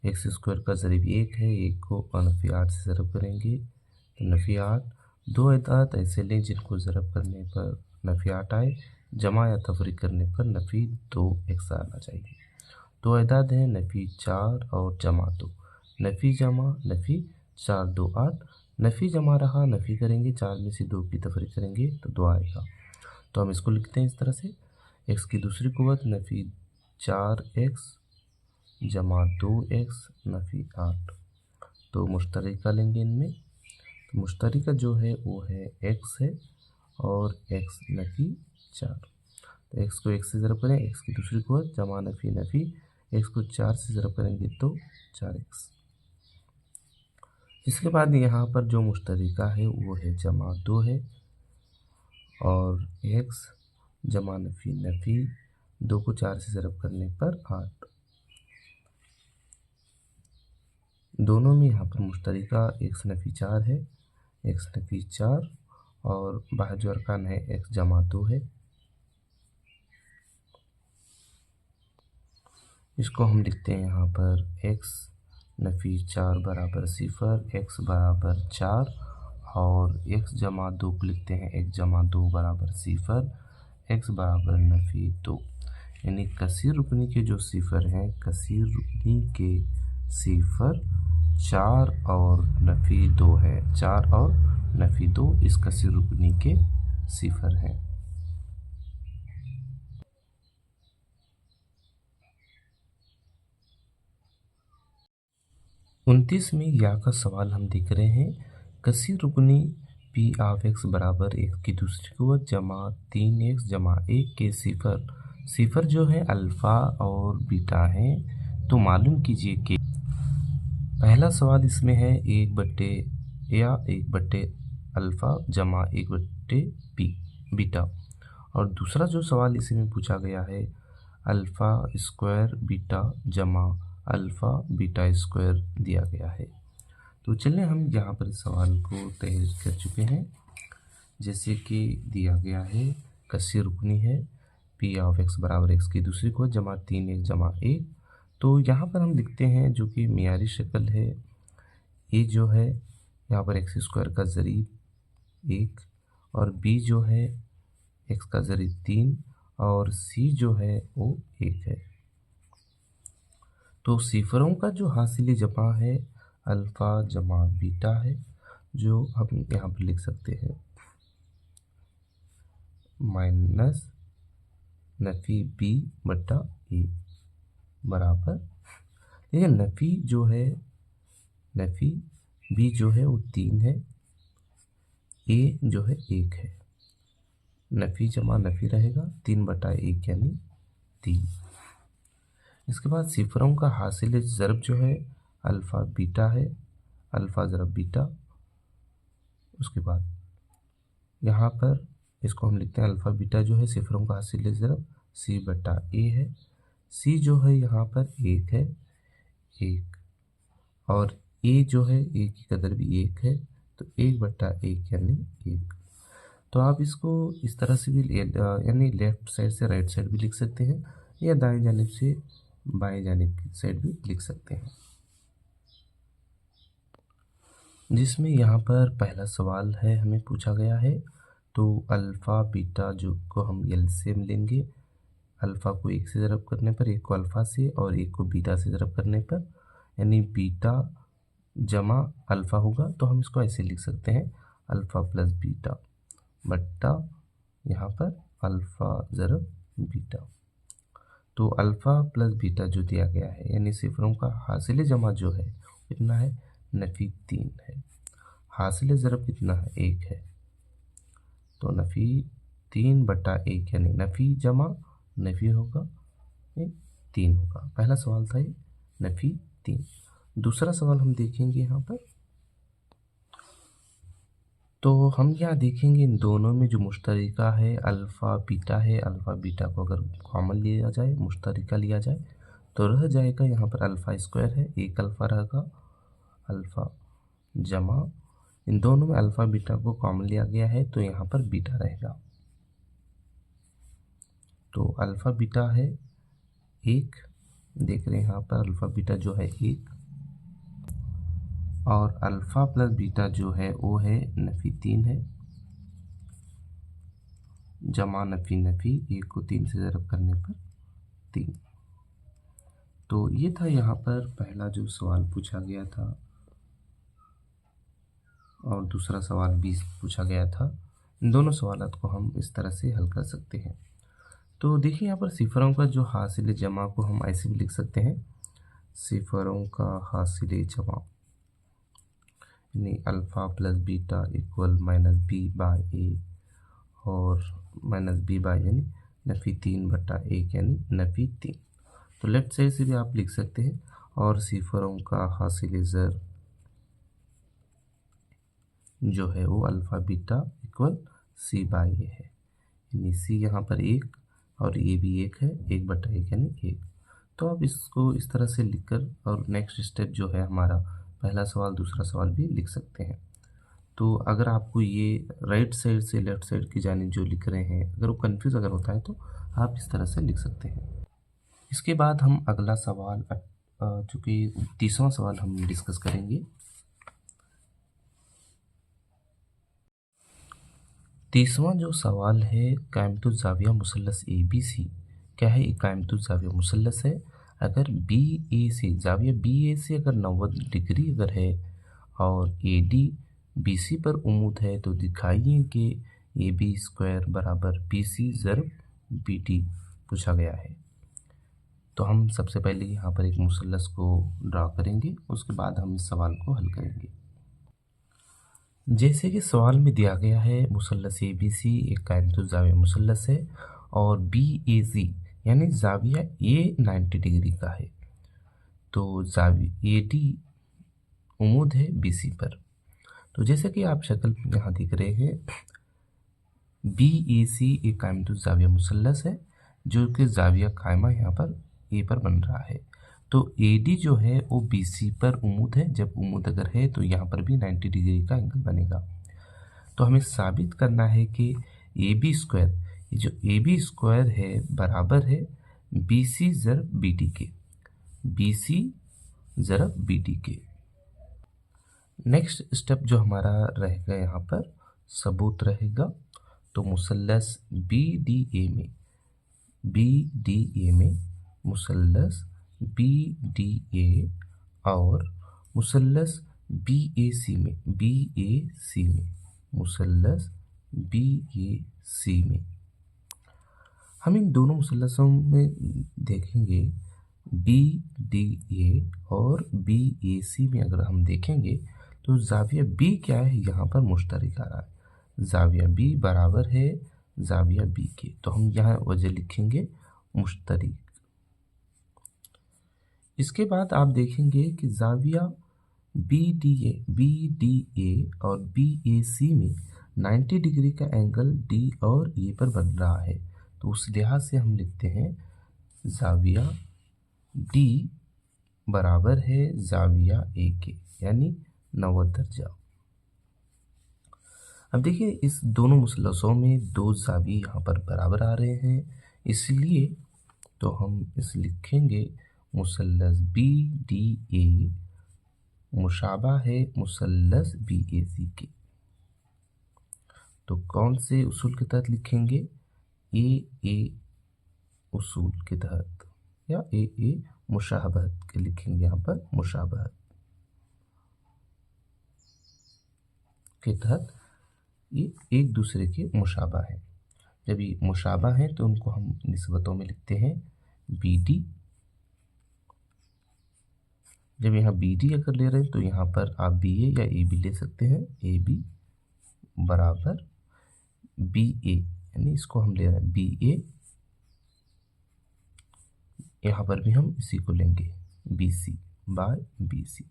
एक्स स्क्वायर का ज़रिब 1 है, 1 को नफ़ी 8 से ज़रब करेंगे तो नफ़ी 8, 2 अदाद ऐसे लें जिनको ज़रब करने पर नफ़ी 8 आए, जमा या तफरीक करने पर नफ़ी 2x आना चाहिए। तो एदाद है नफ़ी 4 और जमा 2। नफ़ी जमा नफ़ी 4 2 8। नफ़ी जमा रहा, नफ़ी करेंगे 4 में से 2 की तफरीक करेंगे तो 2 आएगा। तो हम इसको लिखते हैं इस तरह से, x की दूसरी कुव्वत नफ़ी 4x जमा 2x नफ़ी 8। तो मुश्तरका लेंगे इनमें, तो मुश्तरका जो है वो है x है और x नफ़ी 4। तो x को 1 से ज़रब करें, x की दूसरी कुव्वत जमा नफ़ी नफ़ी, x को 4 से ज़रब करेंगे तो 4x। इसके बाद यहाँ पर जो मुश्तरका है वो है जमा 2 है और x जमा नफ़ी नफ़ी, 2 को 4 से ज़रब करने पर 8। दोनों में यहाँ पर मुश्तरका x नफ़ी 4 है, x नफ़ी 4 और बाहर जो अरकान है x जमा 2 है। इसको हम लिखते हैं यहाँ पर x नफ़ी 4 बराबर 0, x बराबर 4 और x जमा 2 को लिखते हैं x जमा 2 बराबर 0, x बराबर नफ़ी 2। यानी कसीर रुकनी के जो सिफर हैं, कसीर रुकनी के सिफर 4 और नफ़ी 2 है। 4 और नफ़ी 2 इस कसीर रुकनी के सिफर हैं। 29 में या का सवाल हम देख रहे हैं। कसीर रुकनी p ऑफ x बराबर x की दूसरी कुव्वत जमा 3x जमा 1 के सिफर जो है अल्फ़ा और बीटा हैं। तो मालूम कीजिए कि पहला सवाल इसमें है 1/1 अल्फ़ा जमा 1/p बीटा, और दूसरा जो सवाल इसी में पूछा गया है अल्फ़ा स्क्वायर बीटा जमा अल्फ़ा बीटा स्क्वायर दिया गया है। तो चलिए हम यहाँ पर इस सवाल को तैयार कर चुके हैं। जैसे कि दिया गया है कसीर रुकनी है p ऑफ x बराबर x की दूसरी को जमा 3x जमा 1। तो यहाँ पर हम लिखते हैं जो कि मियारी शक्ल है, a जो है यहाँ पर x स्क्वायर का ज़रीब 1 और b जो है x का ज़रीब 3 और c जो है वो 1 है। तो सिफरों का जो हासिली जमा है अल्फ़ा जमा बीटा है, जो हम यहाँ पर लिख सकते हैं माइनस नफ़ी b बटा a बराबर, देखिए नफ़ी जो है नफ़ी b जो है वो 3 है, a जो है 1 है। नफ़ी जमा नफ़ी रहेगा 3 बटा 1 यानी 3। इसके बाद सिफरों का हासिल ज़रब जो है अल्फ़ा बीटा है, अल्फ़ा ज़रब बीटा। उसके बाद यहाँ पर इसको हम लिखते हैं अल्फ़ा बीटा जो है सिफरों का हासिल ज़रब c बटा a है। c जो है यहाँ पर 1 है, 1 और a जो है a की कदर भी 1 है, तो 1 बटा 1 यानी 1। तो आप इसको इस तरह से भी यानी लेफ़्ट साइड से राइट साइड भी लिख सकते हैं या दाएं जानिब से बाएं जानिब की साइड भी लिख सकते हैं। जिसमें यहाँ पर पहला सवाल है हमें पूछा गया है, तो अल्फ़ा बीटा जो को हम एलसीएम लेंगे। अल्फ़ा को 1 से ज़रब करने पर, 1 को अल्फ़ा से और 1 को बीटा से ज़रब करने पर, यानी बीटा जमा अल्फ़ा होगा। तो हम इसको ऐसे लिख सकते हैं अल्फ़ा प्लस बीटा बट्टा यहाँ पर अल्फ़ा ज़रब बीटा। तो अल्फ़ा प्लस बीटा जो दिया गया है यानी सिफरों का हासिल जमा जो है कितना है नफ़ी 3 है, हासिल ज़रब कितना है 1 है। तो नफ़ी 3 बटा 1 यानी नफ़ी जमा नफ़ी होगा ये 3 होगा। पहला सवाल था ये नफ़ी 3। दूसरा सवाल हम देखेंगे यहाँ पर, तो हम यहाँ देखेंगे इन दोनों में जो मुश्तरका है अल्फ़ा बीटा है। अल्फ़ा बीटा को अगर कॉमन लिया जाए, मुश्तरका लिया जाए, तो रह जाएगा यहाँ पर अल्फ़ा स्क्वायर है, 1 अल्फ़ा रहेगा अल्फ़ा जमा इन दोनों में अल्फ़ा बीटा को कॉमन लिया गया है तो यहाँ पर बीटा रहेगा। तो अल्फ़ा बीटा है 1, देख रहे हैं यहाँ पर अल्फ़ा बीटा जो है 1 और अल्फ़ा प्लस बीटा जो है वो है नफ़ी 3 है। जमा नफ़ी नफ़ी, 1 को 3 से ज़रब करने पर 3। तो ये था यहाँ पर पहला जो सवाल पूछा गया था और दूसरा सवाल भी पूछा गया था। इन दोनों सवालात को हम इस तरह से हल कर सकते हैं। तो देखिए यहाँ पर सिफरों का जो हासिल जमा को हम ऐसे भी लिख सकते हैं, सिफरों का हासिल जमा यानी alpha plus beta equal minus b by a और माइनस बी बाय यानी नफ़ी 3/1 यानी नफ़ी 3। तो लेफ्ट साइड से भी आप लिख सकते हैं। और सिफरों का हासिल ज़र जो है वो alpha beta equal c by a है, यानी सी यहाँ पर 1 और ये भी 1 है, 1/1 यानी 1। तो आप इसको इस तरह से लिखकर और नेक्स्ट स्टेप जो है हमारा पहला सवाल दूसरा सवाल भी लिख सकते हैं। तो अगर आपको ये राइट साइड से लेफ़्ट साइड की जानिब जो लिख रहे हैं अगर वो कन्फ्यूज़ अगर होता है तो आप इस तरह से लिख सकते हैं। इसके बाद हम अगला सवाल जो कि 30वां सवाल हम डिस्कस करेंगे। 30वां जो सवाल है, कायमतुज़्ज़ाविया मुसल्लस ABC क्या है? एक कायमतुज़्ज़ाविया मुसल्लस है। अगर BA से ज़ाविया BA से अगर 90 डिग्री अगर है और AD BC पर उमूद है तो दिखाइए कि AB² बराबर BC ज़रब BD पूछा गया है। तो हम सबसे पहले यहाँ पर एक मुसल्लस को ड्रा करेंगे, उसके बाद हम इस सवाल को हल करेंगे। जैसे कि सवाल में दिया गया है, मुसल्लस ABC एक कायमतुज़्ज़ाविया मुसल्लस है और BAC यानी ज़ाविया A 90 डिग्री का है। तो ज़ाविया AD उमूद है BC पर। तो जैसे कि आप शक्ल यहाँ देख रहे हैं, BAC एक कायमतुज़्ज़ाविया मुसल्लस है जो कि ज़ाविया कायमा यहाँ पर A पर बन रहा है। तो AD जो है वो BC पर उमूद है। जब उमूद अगर है तो यहाँ पर भी 90 डिग्री का एंगल बनेगा। तो हमें साबित करना है कि AB², ये जो AB² है बराबर है BC ज़रब BD के, BC ज़रब BD के। नेक्स्ट स्टेप जो हमारा रहेगा यहाँ पर सबूत रहेगा। तो मुसल्लस BDA में मुसल्लस BDA और मुसल्लस BAC में मुसल्लस BAC में हम इन दोनों मुसल्लसों में देखेंगे BDA और BAC में अगर हम देखेंगे तो ज़ाविया B क्या है यहाँ पर मुश्तरक आ रहा है। ज़ाविया B बराबर है ज़ाविया B के। तो हम यहाँ वजह लिखेंगे मुश्तरक। इसके बाद आप देखेंगे कि ज़ाविया BDA और BAC में 90 डिग्री का एंगल D और E पर बन रहा है। तो उस लिहाज से हम लिखते हैं ज़ाविया D बराबर है ज़ाविया A के, यानी 90 दर्जा। अब देखिए इस दोनों मुसल्लसों में दो ज़ावी यहाँ पर बराबर आ रहे हैं, इसलिए तो हम इस लिखेंगे मुसल्लस BDA मुशाबा है मुसल्लस BAC के। तो कौन से उसूल के तहत लिखेंगे? AA उसूल के तहत या AA मुशाबहत के लिखेंगे। यहाँ पर मुशाबहत के तहत ये एक दूसरे के मुशाबा है। जब ये मुशाबा है तो उनको हम निस्बतों में लिखते हैं BD। जब यहाँ BD अगर ले रहे हैं तो यहाँ पर आप BA या AB ले सकते हैं। AB बराबर BA, यानी इसको हम ले रहे हैं BA, यहाँ पर भी हम इसी को लेंगे BC बाय BC।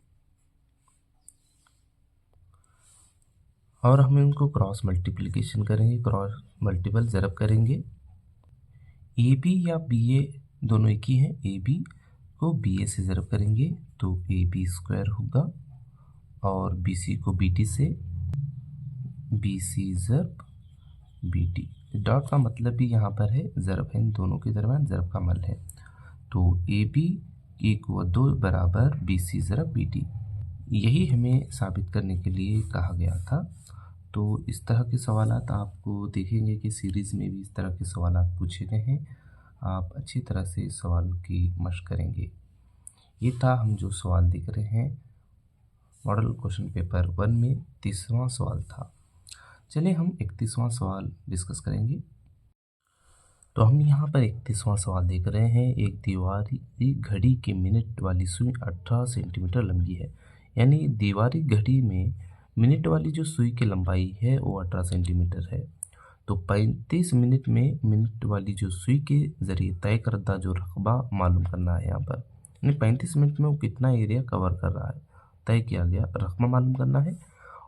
और हम इनको क्रॉस मल्टीप्लिकेशन करेंगे, क्रॉस मल्टीपल ज़रब करेंगे। AB या BA दोनों एक ही हैं। AB को BA से ज़रब करेंगे तो AB² होगा और BC को BD से BC ज़रब BD। डॉट का मतलब भी यहाँ पर है ज़रब है, इन दोनों के दरम्यान ज़रब का अमल है। तो AB को 2 बराबर BC ज़रब BD। यही हमें साबित करने के लिए कहा गया था। तो इस तरह के सवालात आपको देखेंगे कि सीरीज़ में भी इस तरह के सवालात पूछे गए हैं। आप अच्छी तरह से इस सवाल की मशक करेंगे। ये था हम जो सवाल देख रहे हैं मॉडल क्वेश्चन पेपर 1 में 30वां सवाल था। चलिए हम 31वां सवाल डिस्कस करेंगे। तो हम यहाँ पर 31वां सवाल देख रहे हैं। एक दीवारी घड़ी की मिनट वाली सुई 18 सेंटीमीटर लंबी है। यानी दीवारी घड़ी में मिनट वाली जो सुई की लंबाई है वो 18 सेंटीमीटर है। तो 35 मिनट में मिनट वाली जो सुई के ज़रिए तय करदा जो रकबा मालूम करना है यहाँ पर। यानी 35 मिनट में वो कितना एरिया कवर कर रहा है तय किया गया रकबा मालूम करना है।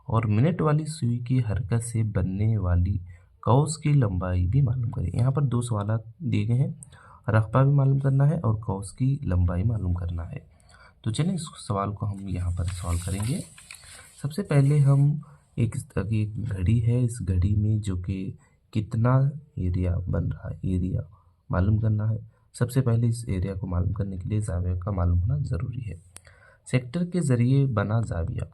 और मिनट वाली सुई की हरकत से बनने वाली कौस की लंबाई भी मालूम करें। यहाँ पर 2 सवाल दिए गए हैं, रकबा भी मालूम करना है और कौस की लंबाई मालूम करना है। तो चलिए इस सवाल को हम यहाँ पर सॉल्व करेंगे। सबसे पहले हम एक घड़ी है, इस घड़ी में जो कि कितना एरिया बन रहा है एरिया मालूम करना है। सबसे पहले इस एरिया को मालूम करने के लिए ज़ाविया का मालूम होना ज़रूरी है। सेक्टर के ज़रिए बना ज़ाविया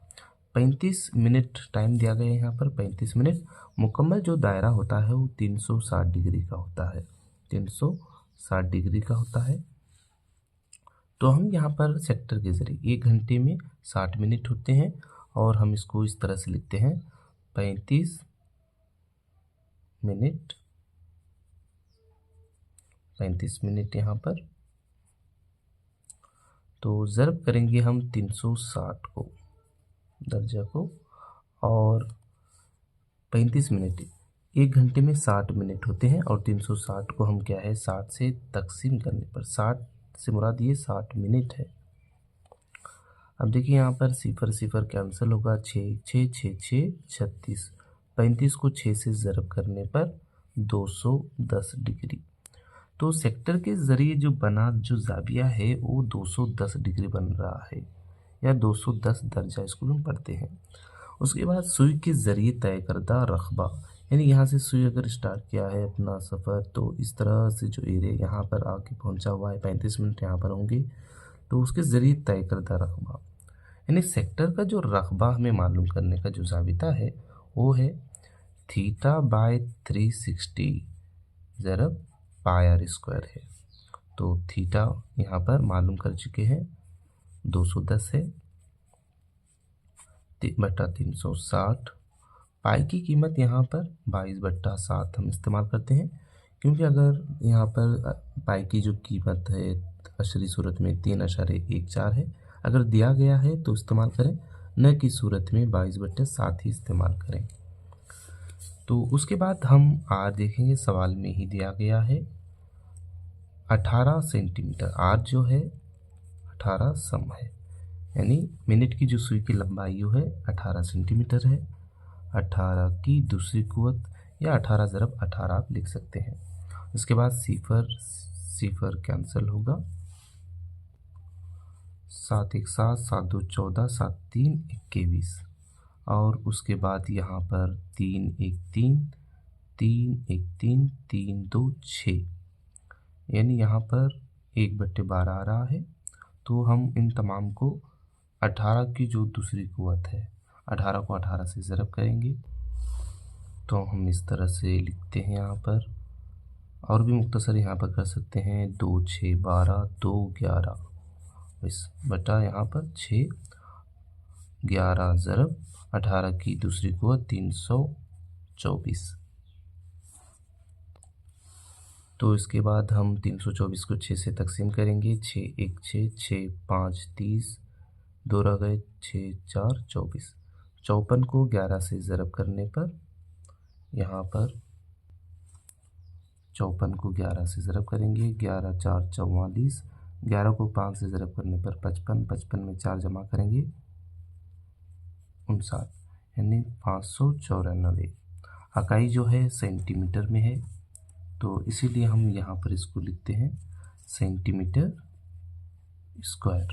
35 मिनट टाइम दिया गया है यहाँ पर 35 मिनट। मुकम्मल जो दायरा होता है वो 360 डिग्री का होता है, 360 डिग्री का होता है। तो हम यहाँ पर सेक्टर के ज़रिए 1 घंटे में 60 मिनट होते हैं और हम इसको इस तरह से लिखते हैं 35 मिनट 35 मिनट यहाँ पर। तो ज़र्ब करेंगे हम 360 को दर्जा को और 35 मिनट 1 घंटे में 60 मिनट होते हैं और 360 को हम क्या है 60 से तकसीम करने पर 60 से मुराद ये 60 मिनट है। अब देखिए यहाँ पर सिफर सिफर कैंसिल होगा 6 6 6 6 36 35 को 6 से ज़रब करने पर 210 डिग्री। तो सेक्टर के ज़रिए जो बना जो ज़ाविया है वो 210 डिग्री बन रहा है या 210 दर्जा इसको हम पढ़ते हैं। उसके बाद सुई के ज़रिए तय करदा रकबा, यानी यहाँ से सुई अगर स्टार्ट किया है अपना सफ़र तो इस तरह से जो एरिया यहाँ पर आके पहुँचा हुआ है 35 मिनट यहाँ पर होंगे तो उसके ज़रिए तय करदा रकबा। यानी सेक्टर का जो रकबा हमें मालूम करने का जो ज़ाबिता है वो है θ/360 ज़रब πr² है। तो थीटा यहाँ पर मालूम कर चुके हैं 210 है बटा 360। पाई की कीमत यहाँ पर 22/7 हम इस्तेमाल करते हैं क्योंकि अगर यहाँ पर पाई की जो कीमत है अशरी सूरत में 3.14 है, अगर दिया गया है तो इस्तेमाल करें, न कि सूरत में 22/7 ही इस्तेमाल करें। तो उसके बाद हम आर देखेंगे, सवाल में ही दिया गया है 18 सेंटीमीटर। आर जो है 18 सम है, यानी मिनट की जो सुई की लंबाई है 18 सेंटीमीटर है। 18 की दूसरी कुवत या 18 ज़रब 18 आप लिख सकते हैं। उसके बाद सिफर सिफर कैंसिल होगा 7 1 7 7 2 14 7 3 21 और उसके बाद यहाँ पर 3 1 3 3 1 3 3 2 6, यानी यहाँ पर 1/12 आ रहा है। तो हम इन तमाम को 18 की जो दूसरी कुवत है 18 को 18 से ज़रब करेंगे तो हम इस तरह से लिखते हैं यहाँ पर, और भी मुख्तसर यहाँ पर कर सकते हैं 2 6 12 2 11 इस बटा यहाँ पर 6 11 ज़रब 18 की दूसरी कुवत 324। तो इसके बाद हम 324 को 6 से तकसीम करेंगे 6 1 6 6 5 30 2 रह गए 6 4 24। 54 को 11 से ज़रब करने पर यहाँ पर 54 को 11 से ज़रब करेंगे 11 4 44। 11 को 5 से ज़रब करने पर 55। 55 में 4 जमा करेंगे 59, यानी 594। इकाई जो है सेंटीमीटर में है तो इसीलिए हम यहाँ पर इसको लिखते हैं सेंटीमीटर स्क्वायर।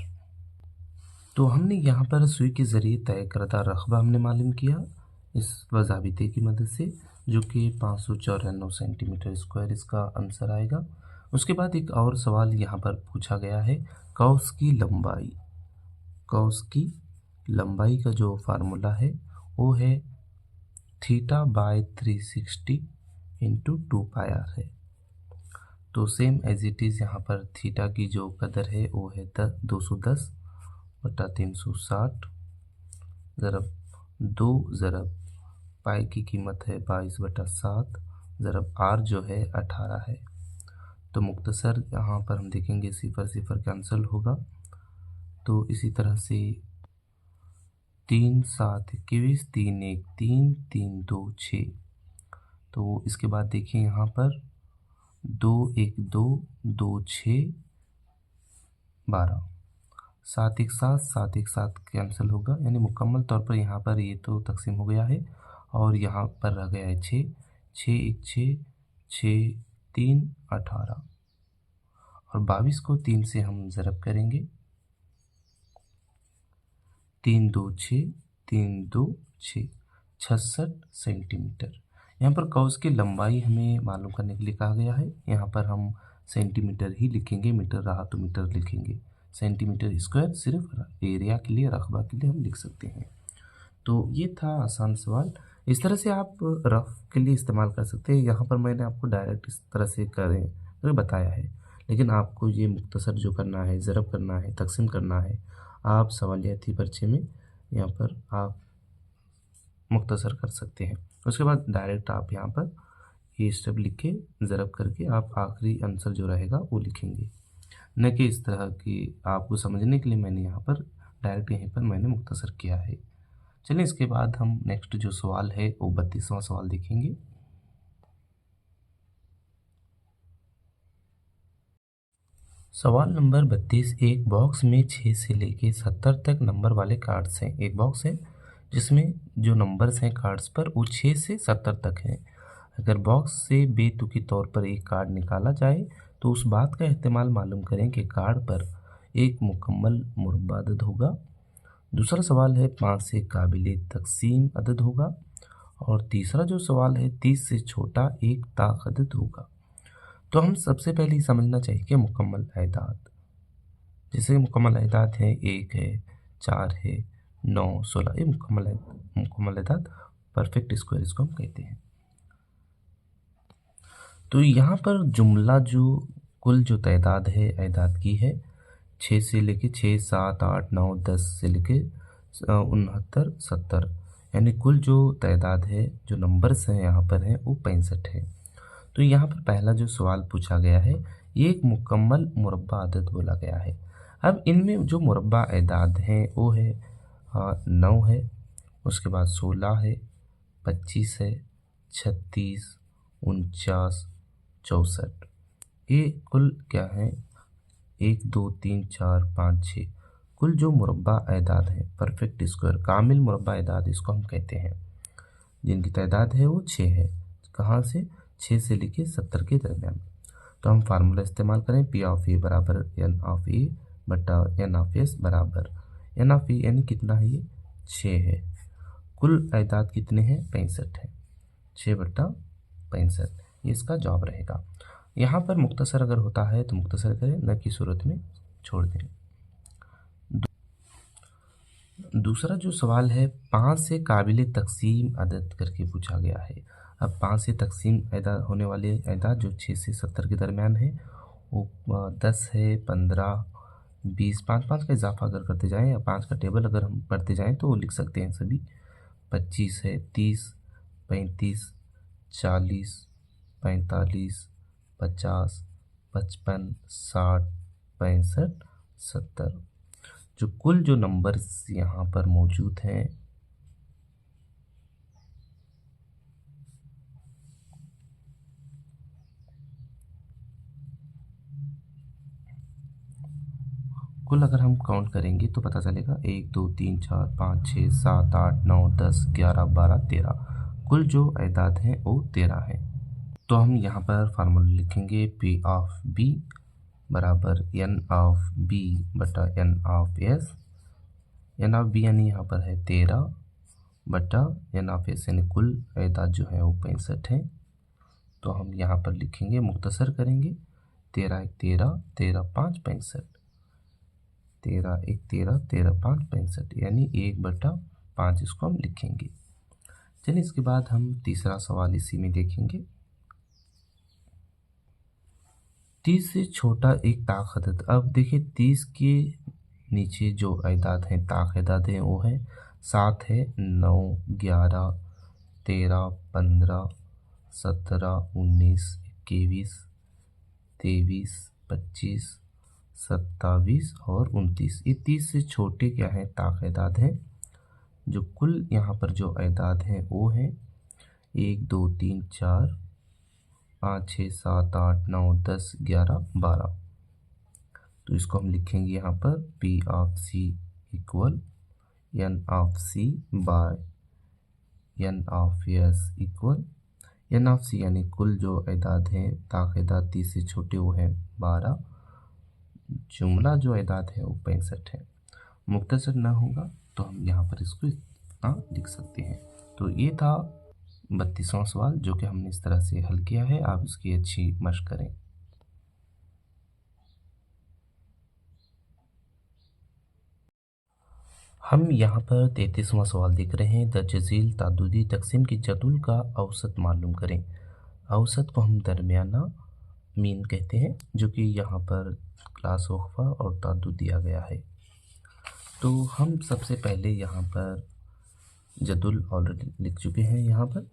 तो हमने यहाँ पर सुई के ज़रिए तय करदा रकबा हमने मालूम किया इस ज़ाबिते की मदद से, जो कि 594 सेंटीमीटर स्क्वायर इसका आंसर आएगा। उसके बाद एक और सवाल यहाँ पर पूछा गया है कौस की लंबाई। कौस की लंबाई का जो फार्मूला है वो है थीटा बाय 360 इंटू 2πr है। तो सेम एज इट इज़ यहाँ पर थीटा की जो कदर है वो है 210/360 ज़रब 2 ज़रब पाई की कीमत है 22/7 ज़रब r जो है 18 है। तो मुख्तसर यहाँ पर हम देखेंगे सिफर सिफर कैंसिल होगा। तो इसी तरह से 3 7 21 3 1 3 3 2 6। तो इसके बाद देखिए यहाँ पर 2 1 2 2 6 12 7 1 7 7 1 7 कैंसिल होगा, यानी मुकम्मल तौर पर यहाँ पर ये तो तकसीम हो गया है और यहाँ पर रह गया है 6 6 1 6 6 3 18 और 22 को 3 से हम ज़रब करेंगे 3 2 6 3 2 6 66 सेंटीमीटर। यहाँ पर कौस की लंबाई हमें मालूम करने के लिए कहा गया है। यहाँ पर हम सेंटीमीटर ही लिखेंगे, मीटर रहा तो मीटर लिखेंगे। सेंटीमीटर स्क्वायर सिर्फ एरिया के लिए, रकबा के लिए हम लिख सकते हैं। तो ये था आसान सवाल। इस तरह से आप रफ के लिए इस्तेमाल कर सकते हैं। यहाँ पर मैंने आपको डायरेक्ट इस तरह से करें तो बताया है, लेकिन आपको ये मुख्तसर जो करना है, ज़रब करना है, तकसीम करना है, आप सवालियाती पर्चे में यहाँ पर आप मुख्तसर कर सकते हैं। उसके बाद डायरेक्ट आप यहाँ पर ये स्टेप लिख के ज़रब करके आप आखिरी आंसर जो रहेगा वो लिखेंगे, न कि इस तरह की। आपको समझने के लिए मैंने यहाँ पर डायरेक्ट यहीं पर मैंने मुख्तसर किया है। चलिए इसके बाद हम नेक्स्ट जो सवाल है वो 32वां सवाल देखेंगे। सवाल नंबर 32, एक बॉक्स में 6 से लेके 70 तक नंबर वाले कार्ड्स हैं। एक बॉक्स है जिसमें जो नंबर्स हैं कार्ड्स पर वो 6 से 70 तक हैं। अगर बॉक्स से बेतुकी तौर पर एक कार्ड निकाला जाए तो उस बात का एहतमाल मालूम करें कि कार्ड पर एक मुकम्मल मुरब्बा अदद होगा। दूसरा सवाल है 5 से काबिल तकसीम अदद होगा। और तीसरा जो सवाल है 30 से छोटा एक ताक अदद होगा। तो हम सबसे पहले समझना चाहिए कि मुकम्मल एदाद, जैसे मुकम्मल एदाद है 1 है, 4 है, 9 16, ये मुकम्मल एदाद परफेक्ट स्क्वायर इसको हम कहते हैं। तो यहाँ पर जुमला जो कुल जो तादाद है एदाद की है 6 से लेके 6 7 8 9 10 से लेके 69 70, यानी कुल जो तादाद है, जो नंबर्स हैं यहाँ पर हैं वो 65 है। तो यहाँ पर पहला जो सवाल पूछा गया है ये एक मुकम्मल मुरब्बा अदद बोला गया है। अब इनमें जो मुरब्बा एदाद हैं वो है 9 है, उसके बाद 16 है, 25 है, 36, 49, 64। ये कुल क्या है 1 2 3 4 5 6 कुल जो मुरब्बा एदाद है, परफेक्ट स्क्वायर कामिल मुरब्बा एदाद इसको हम कहते हैं, जिनकी तादाद है वो 6 है। कहाँ से 6 से लेके 70 के दरमियान। तो हम फार्मूला इस्तेमाल करें पी ऑफ ए बराबर एन ऑफ ए बटा एन ऑफ एस बराबर एन ऑफ ए, यानी कितना है ये 6 है। कुल एदाद कितने हैं 65 है, 6/65 ये इसका जवाब रहेगा। यहाँ पर मुख्तसर अगर होता है तो मुख्तसर करें, न कि सूरत में छोड़ दें। दूसरा जो सवाल है 5 से काबिल तकसीम अदद करके पूछा गया है। अब 5 से तकसीम एदाद होने वाले एदाद जो 6 से 70 के दरमियान है वो 10 है, 15, 20, 5 का इजाफा अगर करते जाएं या 5 का टेबल अगर हम पढ़ते जाएं तो वो लिख सकते हैं सभी। 25 है, 30, 35, 40, 45, 50, 55, 60, 65, 70। जो कुल जो नंबर्स यहाँ पर मौजूद हैं कुल अगर हम काउंट करेंगे तो पता चलेगा 1 2 3 4 5 6 7 8 9 10 11 12 13। कुल जो एदाद हैं वो 13 है। तो हम यहाँ पर फार्मूला लिखेंगे पी ऑफ बी बराबर एन ऑफ बी बटा n of s. N of b यानी यहाँ पर है 13 बटा एन ऑफ एस, यानी कुल एदाद जो है वो 65 है। तो हम यहाँ पर लिखेंगे, मुख्तसर करेंगे 13 1 13 13 5 65, 13 1 13 13 5 65, यानी 1/5 इसको हम लिखेंगे। चलिए इसके बाद हम तीसरा सवाल इसी में देखेंगे। 30 से छोटा एक ताक अदद। अब देखिए 30 के नीचे जो अदाद हैं, ताक अदाद हैं, वो है 7 है, 9, 11, 13, 15, 17, 19, 21, 23, 25, 27 और 29। ये 30 से छोटे क्या हैं, ताक अदाद हैं। जो कुल यहाँ पर जो अदाद हैं वो हैं 1, 2, 3, 4, 5, 6, 7, 8, 9, 10, 11, 12। तो इसको हम लिखेंगे यहाँ पर P of C equal N of C by N of S equal N of C, यानी कुल जो अदाद हैं, ताक अदाद 30 से छोटे वो हैं 12, जुमला जो अदाद है वो 65 है। मुख्तसर ना होगा तो हम यहाँ पर इसको इतना लिख सकते हैं। तो ये था 32वां सवाल जो कि हमने इस तरह से हल किया है। आप इसकी अच्छी मशक करें। हम यहाँ पर 33वां सवाल देख रहे हैं। द जजील तादुदी तकसीम की जदुल का औसत मालूम करें। औसत को हम दरमियाना मीन कहते हैं, जो कि यहाँ पर क्लास वक्फा और तादुद दिया गया है। तो हम सबसे पहले यहाँ पर जदुल ऑलरेडी लिख चुके हैं। यहाँ पर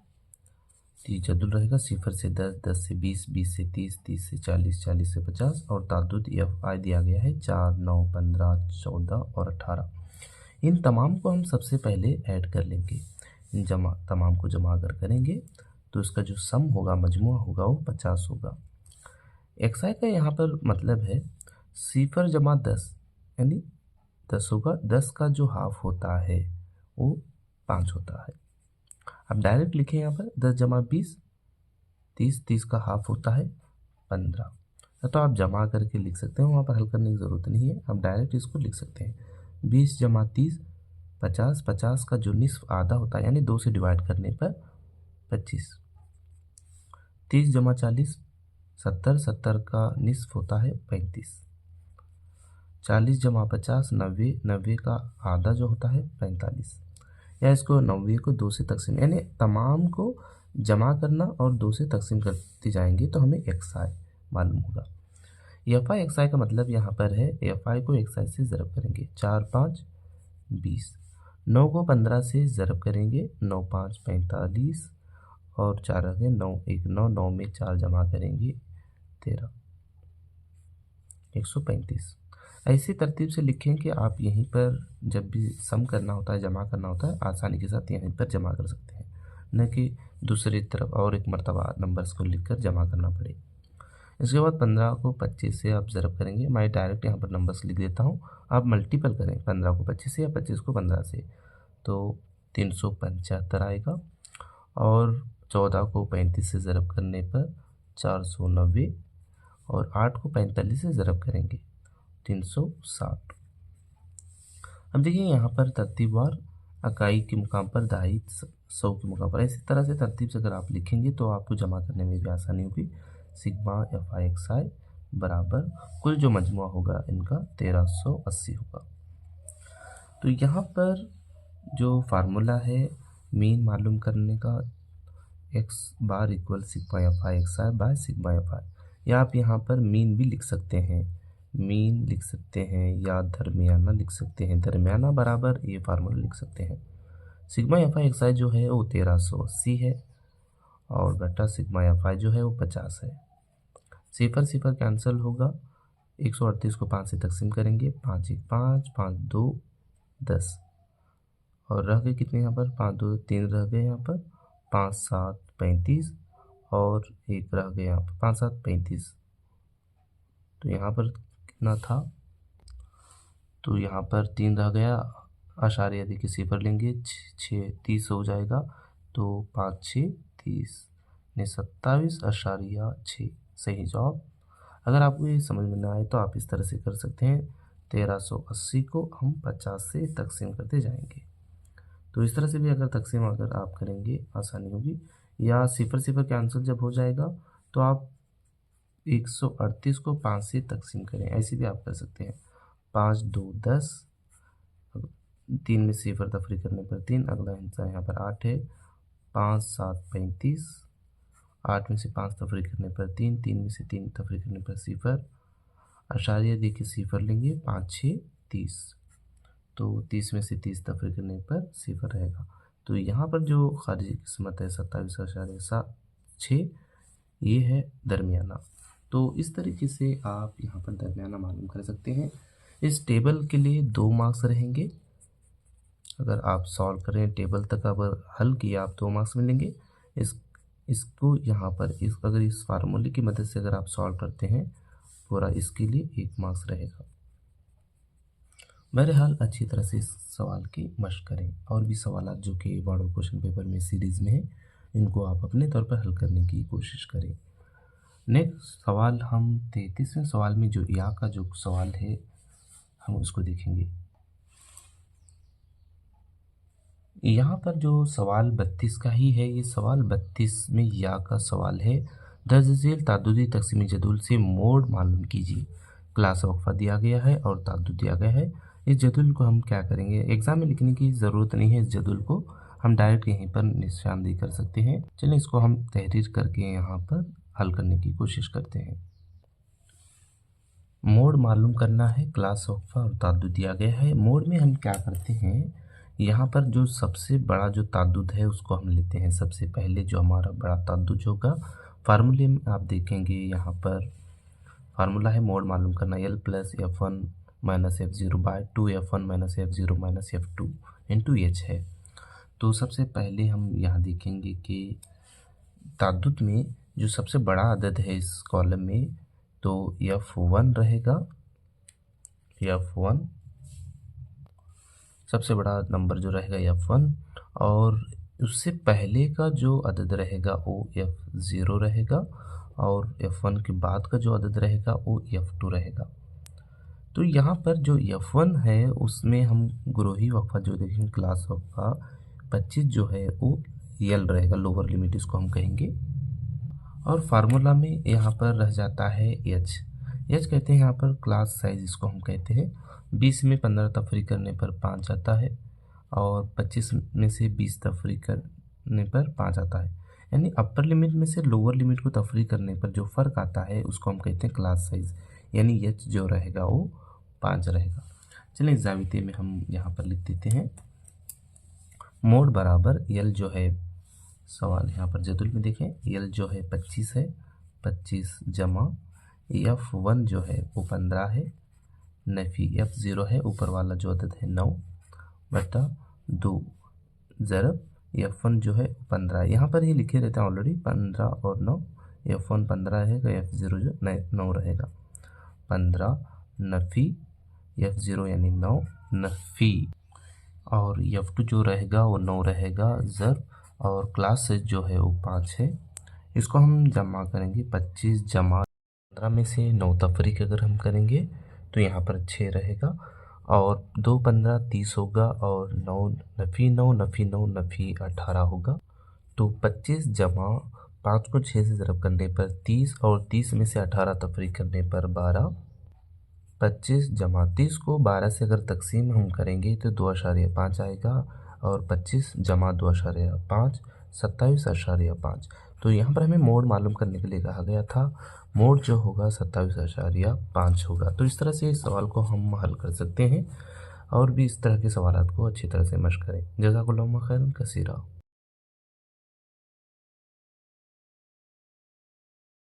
जदुल रहेगा 0 से 10, 10 से 20, 20 से 30, 30 से 40, 40 से 50 और तादुद FI दिया गया है 4, 9, 15, 14 और 18। इन तमाम को हम सबसे पहले ऐड कर लेंगे। इन तमाम को जमा अगर करेंगे तो इसका जो सम होगा, मजमुआ होगा, वो 50 होगा। XI का यहाँ पर मतलब है 0 जमा 10 यानी 10 होगा। 10 का जो हाफ होता है वो 5 होता है। अब डायरेक्ट लिखें यहाँ पर 10 जमा 20, 30, 30 का हाफ होता है 15। तो आप जमा करके लिख सकते हैं, वहाँ पर हल करने की ज़रूरत नहीं है, आप डायरेक्ट इसको लिख सकते हैं। 20 जमा 30 50, 50 का जो निस्फ आधा होता है यानी 2 से डिवाइड करने पर 25। 30 जमा 40 70, 70 का निस्फ होता है 35। 40 जमा 50 90, 90 का आधा जो होता है 45। या इसको 90 को 2 से तकसीम, यानी तमाम को जमा करना और 2 से तकसीम करते जाएंगे तो हमें XI मालूम होगा। FI XI का मतलब यहाँ पर है FI को XI से ज़रब करेंगे। 4, 5, 20। 9 को 15 से ज़रब करेंगे। 9, 5, 45 और 4 आगे 9, 1, 9, 9 में 4 जमा करेंगे 13, 135। ऐसी तरतीब से लिखें कि आप यहीं पर जब भी सम करना होता है, जमा करना होता है, आसानी के साथ यहीं पर जमा कर सकते हैं, न कि दूसरी तरफ और एक मरतबा नंबर्स को लिखकर जमा करना पड़े। इसके बाद 15 को 25 से आप ज़रब करेंगे। मैं डायरेक्ट यहाँ पर नंबर्स लिख देता हूँ, आप मल्टीपल करें 15 को 25 से या 25 को 15 से, तो 375 आएगा। और 14 को 35 से ज़रब करने पर 490 और 8 को 45 से ज़रब करेंगे 360। अब देखिए यहाँ पर तरतीबवार इकाई के मुकाम पर दहाई, 100 के मुकाम पर, इसी तरह से तरतीब से अगर आप लिखेंगे तो आपको जमा करने में भी आसानी होगी। सिग्मा FI XI बराबर कुल जो मजमुआ होगा इनका 1380 होगा। तो यहाँ पर जो फार्मूला है मीन मालूम करने का, x bar equal sigma FI XI by sigma FI, या आप यहाँ पर मीन भी लिख सकते हैं, मीन लिख सकते हैं या दरमियाना लिख सकते हैं। दरमियाना बराबर ये फार्मूला लिख सकते हैं। सिग्मा FI XI जो है वो 1380 है और घटा सिग्मा FI जो है वो 50 है। 0 0 कैंसिल होगा। 138 को 5 से तकसीम करेंगे, 5 1 5, 5 2 10 और रह गए कितने यहाँ पर, 5 2 3 रह गए यहाँ पर, 5 7 35 और एक रह गया यहाँ पर, 5 7 35। तो यहाँ पर कितना था, तो यहाँ पर 3 रह गया, आशारिया देखिए 0 लेंगे, 6 30 हो जाएगा, तो 5 6 30 ने 27.6 सही जवाब। अगर आपको ये समझ में ना आए तो आप इस तरह से कर सकते हैं, 1380 को हम 50 से तकसीम करते जाएंगे। तो इस तरह से भी अगर तकसीम अगर आप करेंगे आसानी होगी। या 0 0 कैंसिल जब हो जाएगा तो आप 138 को 5 से तकसीम करें, ऐसे भी आप कर सकते हैं। 5 2 10, 3 में 0 तफरी करने पर 3, अगला हिस्सा यहाँ पर 8 है, 5 7 35, 8 में से 5 तफरीक करने पर 3, 3 में से 3 तफरीक करने पर 0, आशारिया देखिए 0 लेंगे, 5 6 30, तो 30 में से 30 तफरीक करने पर 0 रहेगा। तो यहाँ पर जो खारिजी किस्मत है 27.6, ये है दरमियाना। तो इस तरीके से आप यहाँ पर दरमियाना मालूम कर सकते हैं। इस टेबल के लिए 2 मार्क्स रहेंगे। अगर आप सॉल्व करें टेबल तक अगर हल किया आप 2 मार्क्स मिलेंगे। इसको यहाँ पर अगर इस फार्मूले की मदद से अगर आप सॉल्व करते हैं पूरा, इसके लिए 1 मार्क्स रहेगा। बहरहाल अच्छी तरह से इस सवाल की मशक करें। और भी सवाल जो कि मॉडल क्वेश्चन पेपर में सीरीज़ में है, इनको आप अपने तौर पर हल करने की कोशिश करें। नेक्स्ट सवाल हम 33वें सवाल में जो या का जो सवाल है हम उसको देखेंगे। यहाँ पर जो सवाल 32 का ही है, ये सवाल 32 में या का सवाल है। दर्ज झेल ताद्दुदी तकसीमी जदूल से मोड मालूम कीजिए। क्लास वक्फा दिया गया है और ताद्दुद दिया गया है। इस जदूल को हम क्या करेंगे, एग्ज़ाम में लिखने की ज़रूरत नहीं है। इस जदूल को हम डायरेक्ट यहीं पर निशानदेही कर सकते हैं। चलिए इसको हम तहरीर करके यहाँ पर हल करने की कोशिश करते हैं। मोड मालूम करना है, क्लास वक्फा और ताद्दुद दिया गया है। मोड में हम क्या करते हैं, यहाँ पर जो सबसे बड़ा जो ताद्दुद है उसको हम लेते हैं। सबसे पहले जो हमारा बड़ा ताद्दुद होगा, फार्मूले में आप देखेंगे यहाँ पर फार्मूला है मोड मालूम करना, L plus F1 minus F0 by 2 F1 minus F0 minus F2 into H है। तो सबसे पहले हम यहाँ देखेंगे कि ताद्दुद में जो सबसे बड़ा अदद है इस कॉलम में, तो F1 रहेगा। F1 सबसे बड़ा नंबर जो रहेगा F1, और उससे पहले का जो अदद रहेगा वो F0 रहेगा, और F1 के बाद का जो अदद रहेगा वो F2 रहेगा। तो यहाँ पर जो F1 है उसमें हम ग्रोही वक्फा जो देखेंगे, क्लास वक्फा 25 जो है वो L रहेगा, लोअर लिमिट इसको हम कहेंगे। और फार्मूला में यहाँ पर रह जाता है H कहते हैं यहाँ पर क्लास साइज इसको हम कहते हैं। 20 में 15 तफरीक करने पर 5 आता है, और 25 में से 20 तफरीक करने पर 5 आता है। यानी अपर लिमिट में से लोअर लिमिट को तफरीक करने पर जो फ़र्क आता है उसको हम कहते हैं क्लास साइज, यानी H जो रहेगा वो 5 रहेगा। चलिए ज़ाविते में हम यहाँ पर लिख देते हैं मोड बराबर L जो है, सवाल यहाँ पर जदुल में देखें, L जो है 25 है, 25 जमा F1 जो है वो 15 है, नफी F0 है, ऊपर वाला जो अदद है 9 बटा 2 ज़रब F1 जो है 15। यहाँ पर ये लिखे रहते हैं ऑलरेडी 15 और 9, F1 15 रहेगा, F0 जो 9 रहेगा। 15 नफी F0 यानी 9 नफी, और F2 जो रहेगा वो 9 रहेगा ज़रब, और क्लास साइज जो है वो 5 है। इसको हम जमा करेंगे, 25 जमा 15 में से 9 तफरीक अगर हम करेंगे तो यहाँ पर 6 रहेगा, और 2 15 30 होगा, और 9 नफ़ी 9 नफ़ी 9 नफ़ी 18 होगा। तो 25 जमा 5 को 6 से ज़रब करने पर 30, और 30 में से 18 तफरीक करने पर 12। 25 जमा 30 को 12 से अगर तकसीम हम करेंगे तो 2.5 आएगा, और 25 जमा 2.5 27.5। तो यहाँ पर हमें मोड मालूम करने के लिए कहा गया था, मोड जो होगा 27.5 होगा। तो इस तरह से इस सवाल को हम हल कर सकते हैं, और भी इस तरह के सवालात को अच्छी तरह से मश्क करें। जज़ाकुल्लाह खैरन कसीरा।